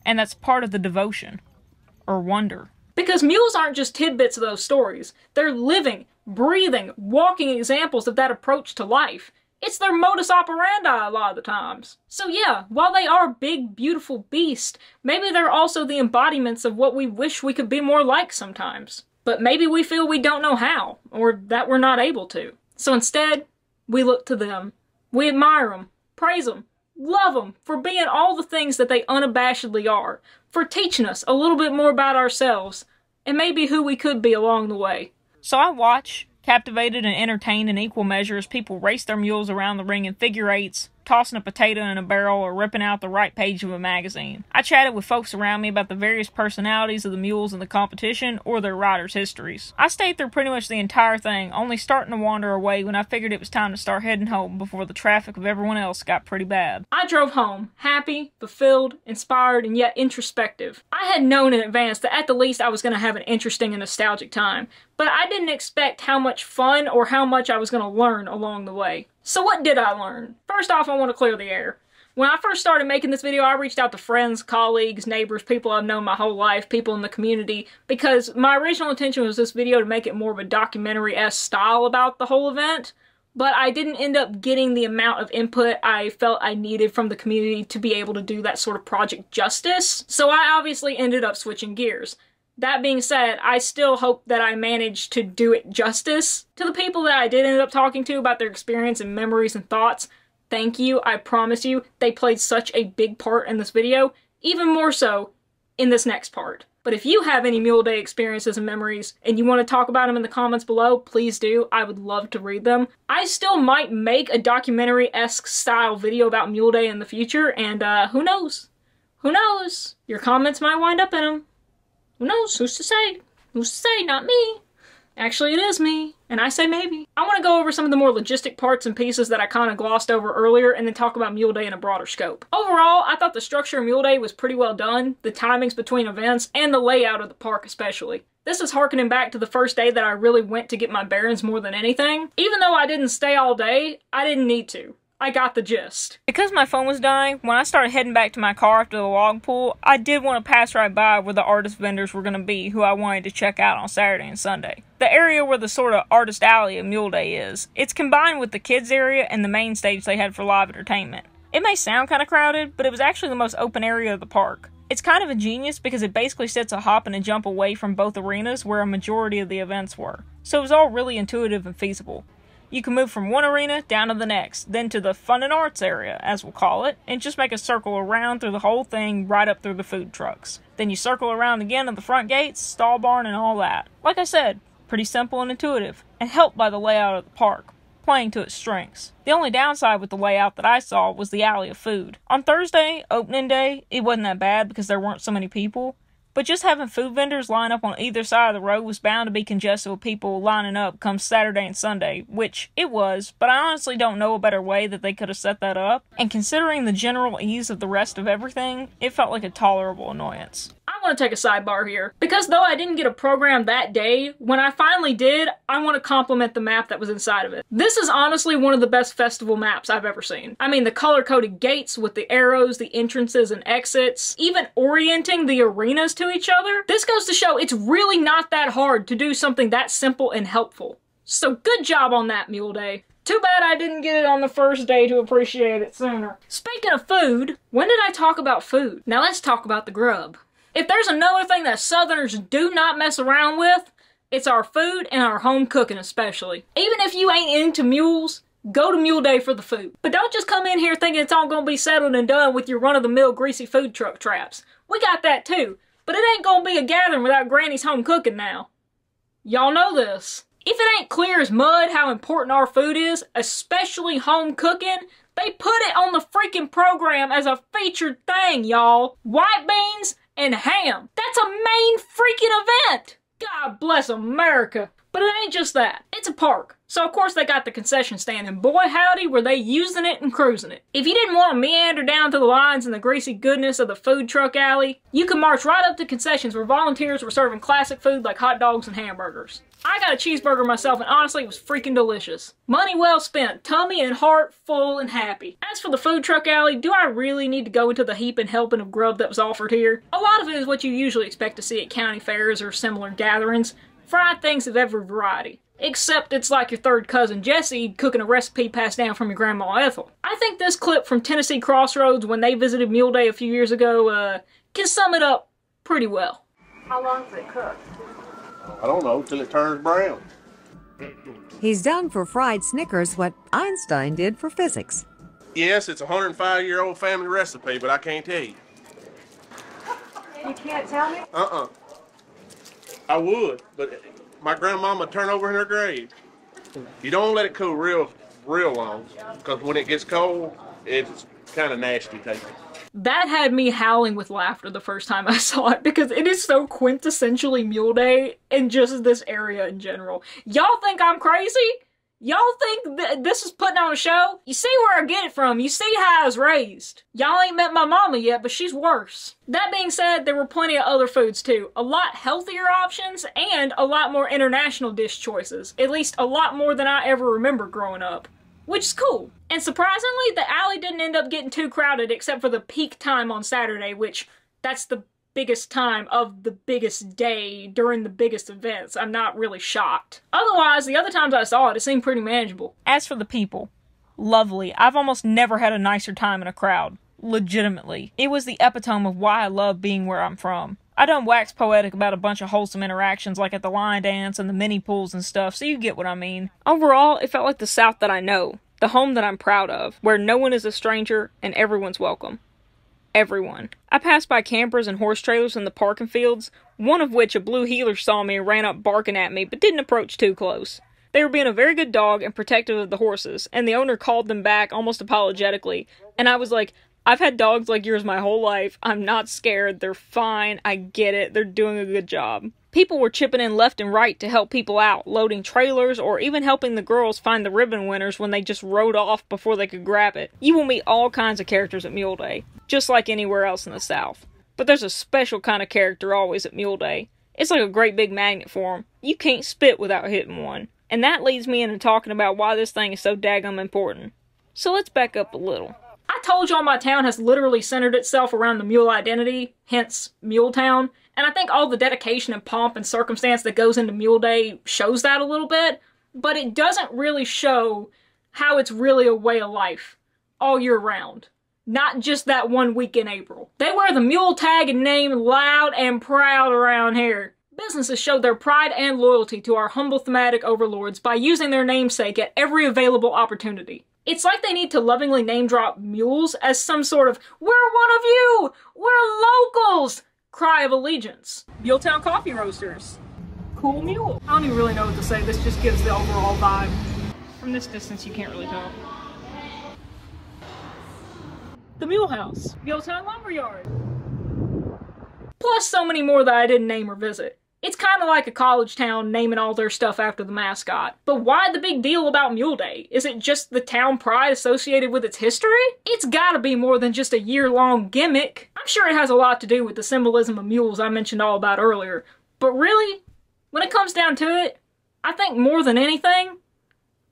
and that's part of the devotion, or wonder. Because mules aren't just tidbits of those stories. They're living, breathing, walking examples of that approach to life. It's their modus operandi a lot of the times. So yeah, while they are big, beautiful beasts, maybe they're also the embodiments of what we wish we could be more like sometimes. But maybe we feel we don't know how, or that we're not able to. So instead, we look to them. We admire them, praise them, love them for being all the things that they unabashedly are, for teaching us a little bit more about ourselves, and maybe who we could be along the way. So I watch, captivated and entertained in equal measure as people race their mules around the ring in figure eights, tossing a potato in a barrel or ripping out the right page of a magazine. I chatted with folks around me about the various personalities of the mules in the competition or their riders' histories. I stayed through pretty much the entire thing, only starting to wander away when I figured it was time to start heading home before the traffic of everyone else got pretty bad. I drove home, happy, fulfilled, inspired, and yet introspective. I had known in advance that at the least I was going to have an interesting and nostalgic time, but I didn't expect how much fun or how much I was going to learn along the way. So what did I learn? First off, I want to clear the air. When I first started making this video, I reached out to friends, colleagues, neighbors, people I've known my whole life, people in the community, because my original intention was this video to make it more of a documentary-esque style about the whole event, but I didn't end up getting the amount of input I felt I needed from the community to be able to do that sort of project justice, so I obviously ended up switching gears. That being said, I still hope that I managed to do it justice. To the people that I did end up talking to about their experience and memories and thoughts, thank you, I promise you, they played such a big part in this video, even more so in this next part. But if you have any Mule Day experiences and memories, and you want to talk about them in the comments below, please do. I would love to read them. I still might make a documentary-esque style video about Mule Day in the future, and who knows? Who knows? Your comments might wind up in them. Who knows? Who's to say? Who's to say? Not me. Actually, it is me. And I say maybe. I want to go over some of the more logistic parts and pieces that I kind of glossed over earlier and then talk about Mule Day in a broader scope. Overall, I thought the structure of Mule Day was pretty well done, the timings between events, and the layout of the park especially. This is harkening back to the first day that I really went to get my bearings more than anything. Even though I didn't stay all day, I didn't need to. I got the gist. Because my phone was dying, when I started heading back to my car after the log pool, I did want to pass right by where the artist vendors were going to be who I wanted to check out on Saturday and Sunday. The area where the sort of artist alley of Mule Day is. It's combined with the kids area and the main stage they had for live entertainment. It may sound kind of crowded, but it was actually the most open area of the park. It's kind of ingenious because it basically sits a hop and a jump away from both arenas where a majority of the events were. So it was all really intuitive and feasible. You can move from one arena down to the next, then to the fun and arts area, as we'll call it, and just make a circle around through the whole thing right up through the food trucks. Then you circle around again at the front gates, stall barn, and all that. Like I said, pretty simple and intuitive, and helped by the layout of the park, playing to its strengths. The only downside with the layout that I saw was the alley of food. On Thursday, opening day, it wasn't that bad because there weren't so many people, But just having food vendors line up on either side of the road was bound to be congested with people lining up come Saturday and Sunday, which it was, but I honestly don't know a better way that they could have set that up, and considering the general ease of the rest of everything, it felt like a tolerable annoyance. I want to take a sidebar here, because though I didn't get a program that day, when I finally did, I want to compliment the map that was inside of it. This is honestly one of the best festival maps I've ever seen. I mean, the color-coded gates with the arrows, the entrances and exits, even orienting the arenas to each other. This goes to show it's really not that hard to do something that simple and helpful. So good job on that, Mule Day. Too bad I didn't get it on the first day to appreciate it sooner. Speaking of food, when did I talk about food? Now let's talk about the grub. If there's another thing that Southerners do not mess around with, it's our food and our home cooking especially. Even if you ain't into mules, go to Mule Day for the food. But don't just come in here thinking it's all gonna be settled and done with your run-of-the-mill greasy food truck traps. We got that too, but it ain't gonna be a gathering without Granny's home cooking now. Y'all know this. If it ain't clear as mud how important our food is, especially home cooking, they put it on the freaking program as a featured thing, y'all. White beans and ham. That's a main freaking event! God bless America. But it ain't just that. It's a park. So of course they got the concession stand, and boy howdy were they using it and cruising it. If you didn't want to meander down to the lines and the greasy goodness of the food truck alley, you could march right up to concessions where volunteers were serving classic food like hot dogs and hamburgers. I got a cheeseburger myself and honestly it was freaking delicious. Money well spent, tummy and heart full and happy. As for the food truck alley, do I really need to go into the heap and helping of grub that was offered here? A lot of it is what you usually expect to see at county fairs or similar gatherings. Fried things of every variety. Except it's like your third cousin Jesse cooking a recipe passed down from your grandma Ethel. I think this clip from Tennessee Crossroads when they visited Mule Day a few years ago can sum it up pretty well. How long does it cook? I don't know, till it turns brown. He's done for fried Snickers what Einstein did for physics. Yes, it's a 105-year-old family recipe, but I can't tell you. You can't tell me? I would, but my grandmama turned over in her grave. You don't let it cool real long, because when it gets cold, it's kind of nasty tasting. That had me howling with laughter the first time I saw it because it is so quintessentially Mule Day and just this area in general. Y'all think I'm crazy? Y'all think this is putting on a show? You see where I get it from. You see how I was raised. Y'all ain't met my mama yet, but she's worse. That being said, there were plenty of other foods too. A lot healthier options and a lot more international dish choices. At least a lot more than I ever remember growing up. Which is cool. And surprisingly, the alley didn't end up getting too crowded except for the peak time on Saturday, which that's the biggest time of the biggest day during the biggest events. I'm not really shocked. Otherwise, the other times I saw it, it seemed pretty manageable. As for the people, lovely. I've almost never had a nicer time in a crowd. Legitimately. It was the epitome of why I love being where I'm from. I done wax poetic about a bunch of wholesome interactions like at the line dance and the mini pools and stuff, so you get what I mean. Overall, it felt like the South that I know. The home that I'm proud of, where no one is a stranger and everyone's welcome. Everyone. I passed by campers and horse trailers in the parking fields, one of which a blue heeler saw me and ran up barking at me, but didn't approach too close. They were being a very good dog and protective of the horses, and the owner called them back almost apologetically, and I was like, I've had dogs like yours my whole life. I'm not scared. They're fine. I get it. They're doing a good job. People were chipping in left and right to help people out, loading trailers, or even helping the girls find the ribbon winners when they just rode off before they could grab it. You will meet all kinds of characters at Mule Day, just like anywhere else in the South. But there's a special kind of character always at Mule Day. It's like a great big magnet for them. You can't spit without hitting one. And that leads me into talking about why this thing is so daggum important. So let's back up a little. I told y'all my town has literally centered itself around the mule identity, hence Mule Town, and I think all the dedication and pomp and circumstance that goes into Mule Day shows that a little bit, but it doesn't really show how it's really a way of life all year round. Not just that 1 week in April. They wear the mule tag and name loud and proud around here. Businesses show their pride and loyalty to our humble thematic overlords by using their namesake at every available opportunity. It's like they need to lovingly name drop mules as some sort of, "We're one of you! We're locals!" cry of allegiance. Muletown Coffee Roasters. Cool mule. I don't even really know what to say, this just gives the overall vibe. From this distance you can't really tell. The Mule House. Muletown Lumberyard. plus so many more that I didn't name or visit. It's kind of like a college town naming all their stuff after the mascot. But why the big deal about Mule Day? Is it just the town pride associated with its history? It's gotta be more than just a year-long gimmick. I'm sure it has a lot to do with the symbolism of mules I mentioned all about earlier. But really, when it comes down to it, I think more than anything,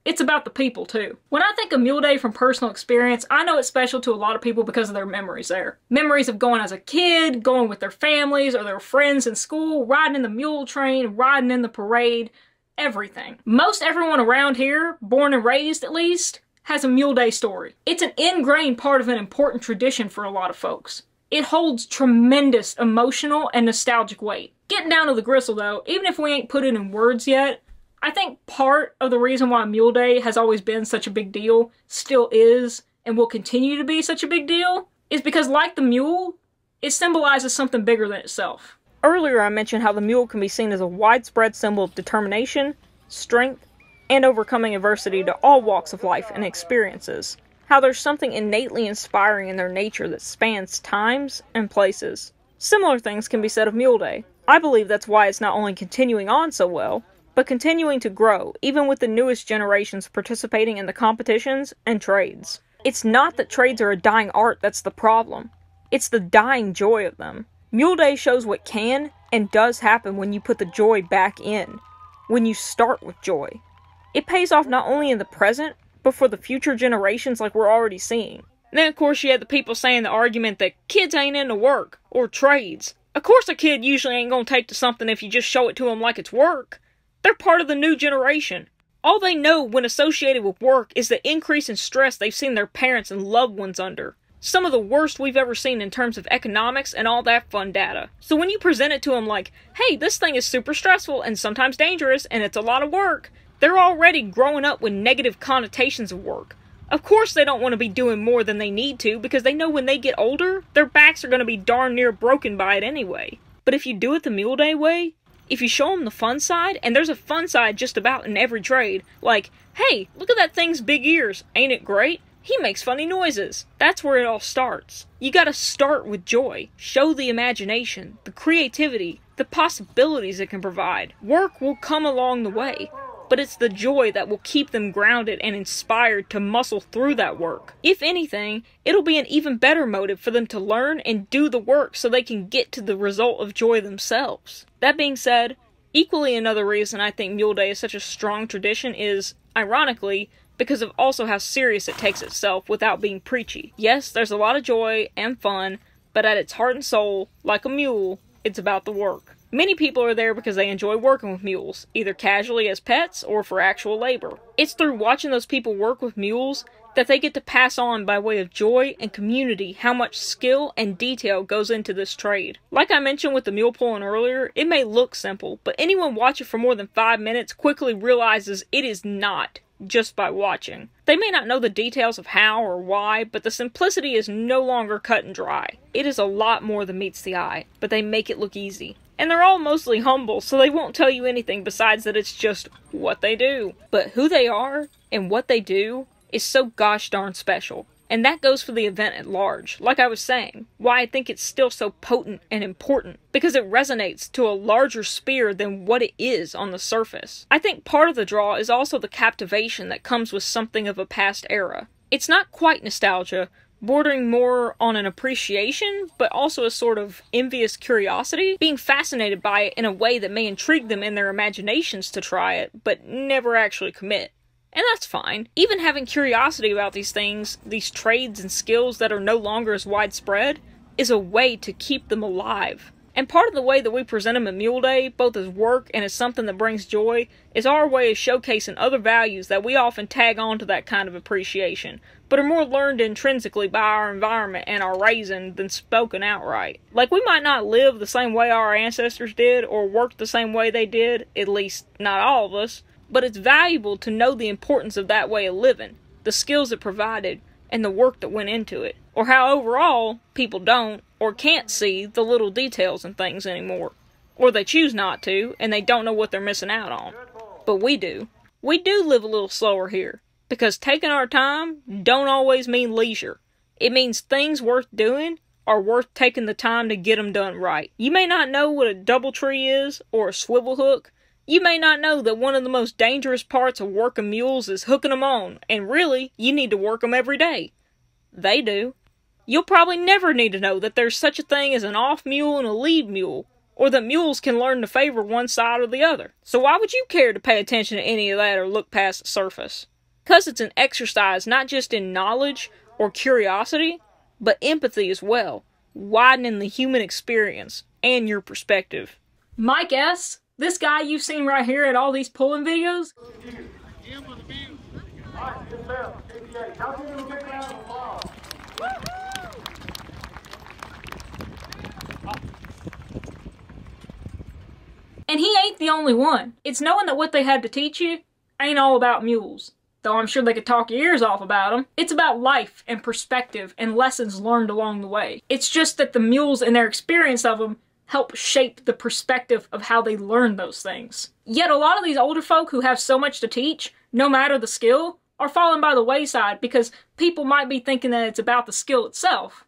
it's about the people too. When I think of Mule Day from personal experience, I know it's special to a lot of people because of their memories there. Memories of going as a kid, going with their families or their friends in school, riding in the mule train, riding in the parade, everything. Most everyone around here, born and raised at least, has a Mule Day story. It's an ingrained part of an important tradition for a lot of folks. It holds tremendous emotional and nostalgic weight. Getting down to the gristle though, even if we ain't put it in words yet, I think part of the reason why Mule Day has always been such a big deal, still is, and will continue to be such a big deal, is because like the mule, it symbolizes something bigger than itself. Earlier I mentioned how the mule can be seen as a widespread symbol of determination, strength, and overcoming adversity to all walks of life and experiences. How there's something innately inspiring in their nature that spans times and places. Similar things can be said of Mule Day. I believe that's why it's not only continuing on so well, but continuing to grow, even with the newest generations participating in the competitions and trades. It's not that trades are a dying art that's the problem. It's the dying joy of them. Mule Day shows what can and does happen when you put the joy back in, when you start with joy. It pays off not only in the present, but for the future generations like we're already seeing. And then of course you had the people saying the argument that kids ain't into work, or trades. Of course a kid usually ain't gonna take to something if you just show it to them like it's work. They're part of the new generation. All they know when associated with work is the increase in stress they've seen their parents and loved ones under. Some of the worst we've ever seen in terms of economics and all that fun data. So when you present it to them like, hey, this thing is super stressful and sometimes dangerous and it's a lot of work, they're already growing up with negative connotations of work. Of course they don't want to be doing more than they need to because they know when they get older, their backs are going to be darn near broken by it anyway. But if you do it the Mule Day way, if you show them the fun side, and there's a fun side just about in every trade, like, hey, look at that thing's big ears, ain't it great? He makes funny noises. That's where it all starts. You gotta start with joy. Show the imagination, the creativity, the possibilities it can provide. Work will come along the way, but it's the joy that will keep them grounded and inspired to muscle through that work. If anything, it'll be an even better motive for them to learn and do the work so they can get to the result of joy themselves. That being said, equally another reason I think Mule Day is such a strong tradition is, ironically, because of also how serious it takes itself without being preachy. Yes, there's a lot of joy and fun, but at its heart and soul, like a mule, it's about the work. Many people are there because they enjoy working with mules, either casually as pets or for actual labor. It's through watching those people work with mules that they get to pass on by way of joy and community how much skill and detail goes into this trade. Like I mentioned with the mule pulling earlier, it may look simple, but anyone watching for more than 5 minutes quickly realizes it is not, just by watching. They may not know the details of how or why, but the simplicity is no longer cut and dry. It is a lot more than meets the eye, but they make it look easy. And they're all mostly humble, so they won't tell you anything besides that it's just what they do. But who they are and what they do is so gosh darn special. And that goes for the event at large, like I was saying. Why I think it's still so potent and important. Because it resonates to a larger sphere than what it is on the surface. I think part of the draw is also the captivation that comes with something of a past era. It's not quite nostalgia, bordering more on an appreciation, but also a sort of envious curiosity, being fascinated by it in a way that may intrigue them in their imaginations to try it, but never actually commit. And that's fine. Even having curiosity about these things, these trades and skills that are no longer as widespread, is a way to keep them alive. And part of the way that we present them at Mule Day, both as work and as something that brings joy, is our way of showcasing other values that we often tag on to that kind of appreciation, but are more learned intrinsically by our environment and our raising than spoken outright. Like, we might not live the same way our ancestors did, or work the same way they did, at least not all of us, but it's valuable to know the importance of that way of living, the skills it provided, and the work that went into it. Or how overall, people don't, or can't see the little details and things anymore. Or they choose not to, and they don't know what they're missing out on. But we do. We do live a little slower here, because taking our time don't always mean leisure. It means things worth doing are worth taking the time to get them done right. You may not know what a double tree is or a swivel hook. You may not know that one of the most dangerous parts of working mules is hooking them on, and really, you need to work them every day. They do. You'll probably never need to know that there's such a thing as an off mule and a lead mule, or that mules can learn to favor one side or the other. So why would you care to pay attention to any of that or look past the surface? Because it's an exercise not just in knowledge or curiosity, but empathy as well, widening the human experience and your perspective. My guess, this guy you've seen right here at all these pulling videos, and he ain't the only one. It's knowing that what they had to teach you ain't all about mules. Though I'm sure they could talk your ears off about them. It's about life and perspective and lessons learned along the way. It's just that the mules and their experience of them help shape the perspective of how they learn those things. Yet a lot of these older folk who have so much to teach, no matter the skill, are falling by the wayside because people might be thinking that it's about the skill itself,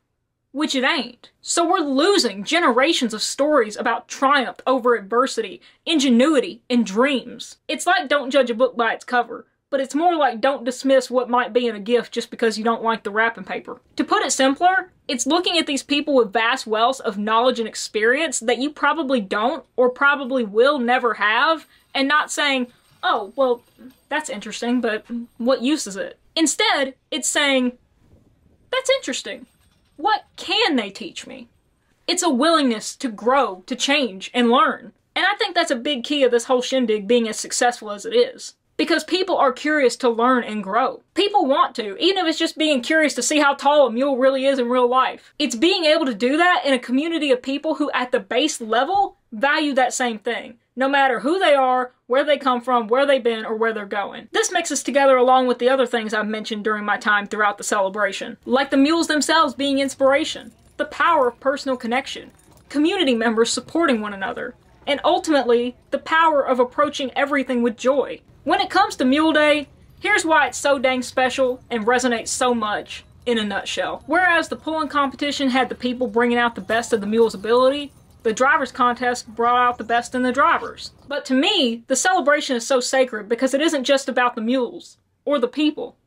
which it ain't. So we're losing generations of stories about triumph over adversity, ingenuity, and dreams. It's like don't judge a book by its cover, but it's more like don't dismiss what might be in a gift just because you don't like the wrapping paper. To put it simpler, it's looking at these people with vast wealths of knowledge and experience that you probably don't or probably will never have, and not saying, oh, well, that's interesting, but what use is it? Instead, it's saying, that's interesting. What can they teach me? It's a willingness to grow, to change, and learn. And I think that's a big key of this whole shindig being as successful as it is. Because people are curious to learn and grow. People want to, even if it's just being curious to see how tall a mule really is in real life. It's being able to do that in a community of people who at the base level value that same thing. No matter who they are, where they come from, where they've been, or where they're going. This mixes together along with the other things I've mentioned during my time throughout the celebration. Like the mules themselves being inspiration, the power of personal connection, community members supporting one another, and ultimately, the power of approaching everything with joy. When it comes to Mule Day, here's why it's so dang special and resonates so much in a nutshell. Whereas the pulling competition had the people bringing out the best of the mule's ability, the drivers contest brought out the best in the drivers. But to me, the celebration is so sacred because it isn't just about the mules or the people.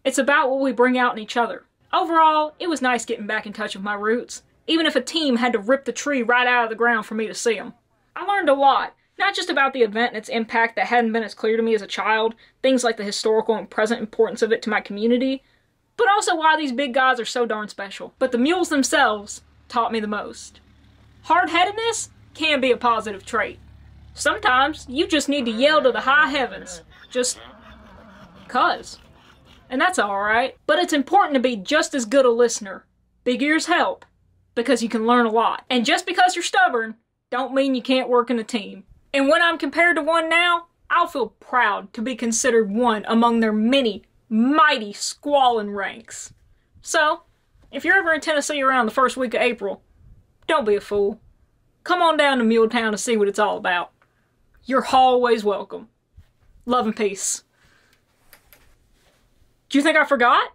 It's about what we bring out in each other. Overall, it was nice getting back in touch with my roots, even if a team had to rip the tree right out of the ground for me to see them. I learned a lot. Not just about the event and its impact that hadn't been as clear to me as a child, things like the historical and present importance of it to my community, but also why these big guys are so darn special. But the mules themselves taught me the most. Hard-headedness can be a positive trait. Sometimes you just need to yell to the high heavens, just 'cause. And that's alright. But it's important to be just as good a listener. Big ears help, because you can learn a lot. And just because you're stubborn, don't mean you can't work in a team. And when I'm compared to one now, I'll feel proud to be considered one among their many, mighty, squalling ranks. So, if you're ever in Tennessee around the first week of April, don't be a fool. Come on down to Muletown to see what it's all about. You're always welcome. Love and peace. Do you think I forgot?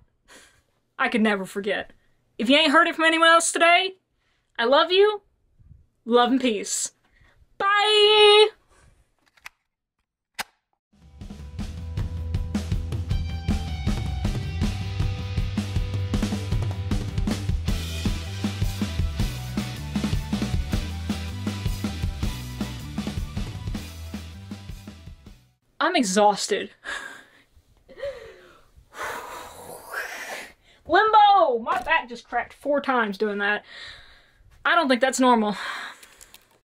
I could never forget. If you ain't heard it from anyone else today, I love you. Love and peace. Bye! I'm exhausted. Limbo! My back just cracked 4 times doing that. I don't think that's normal.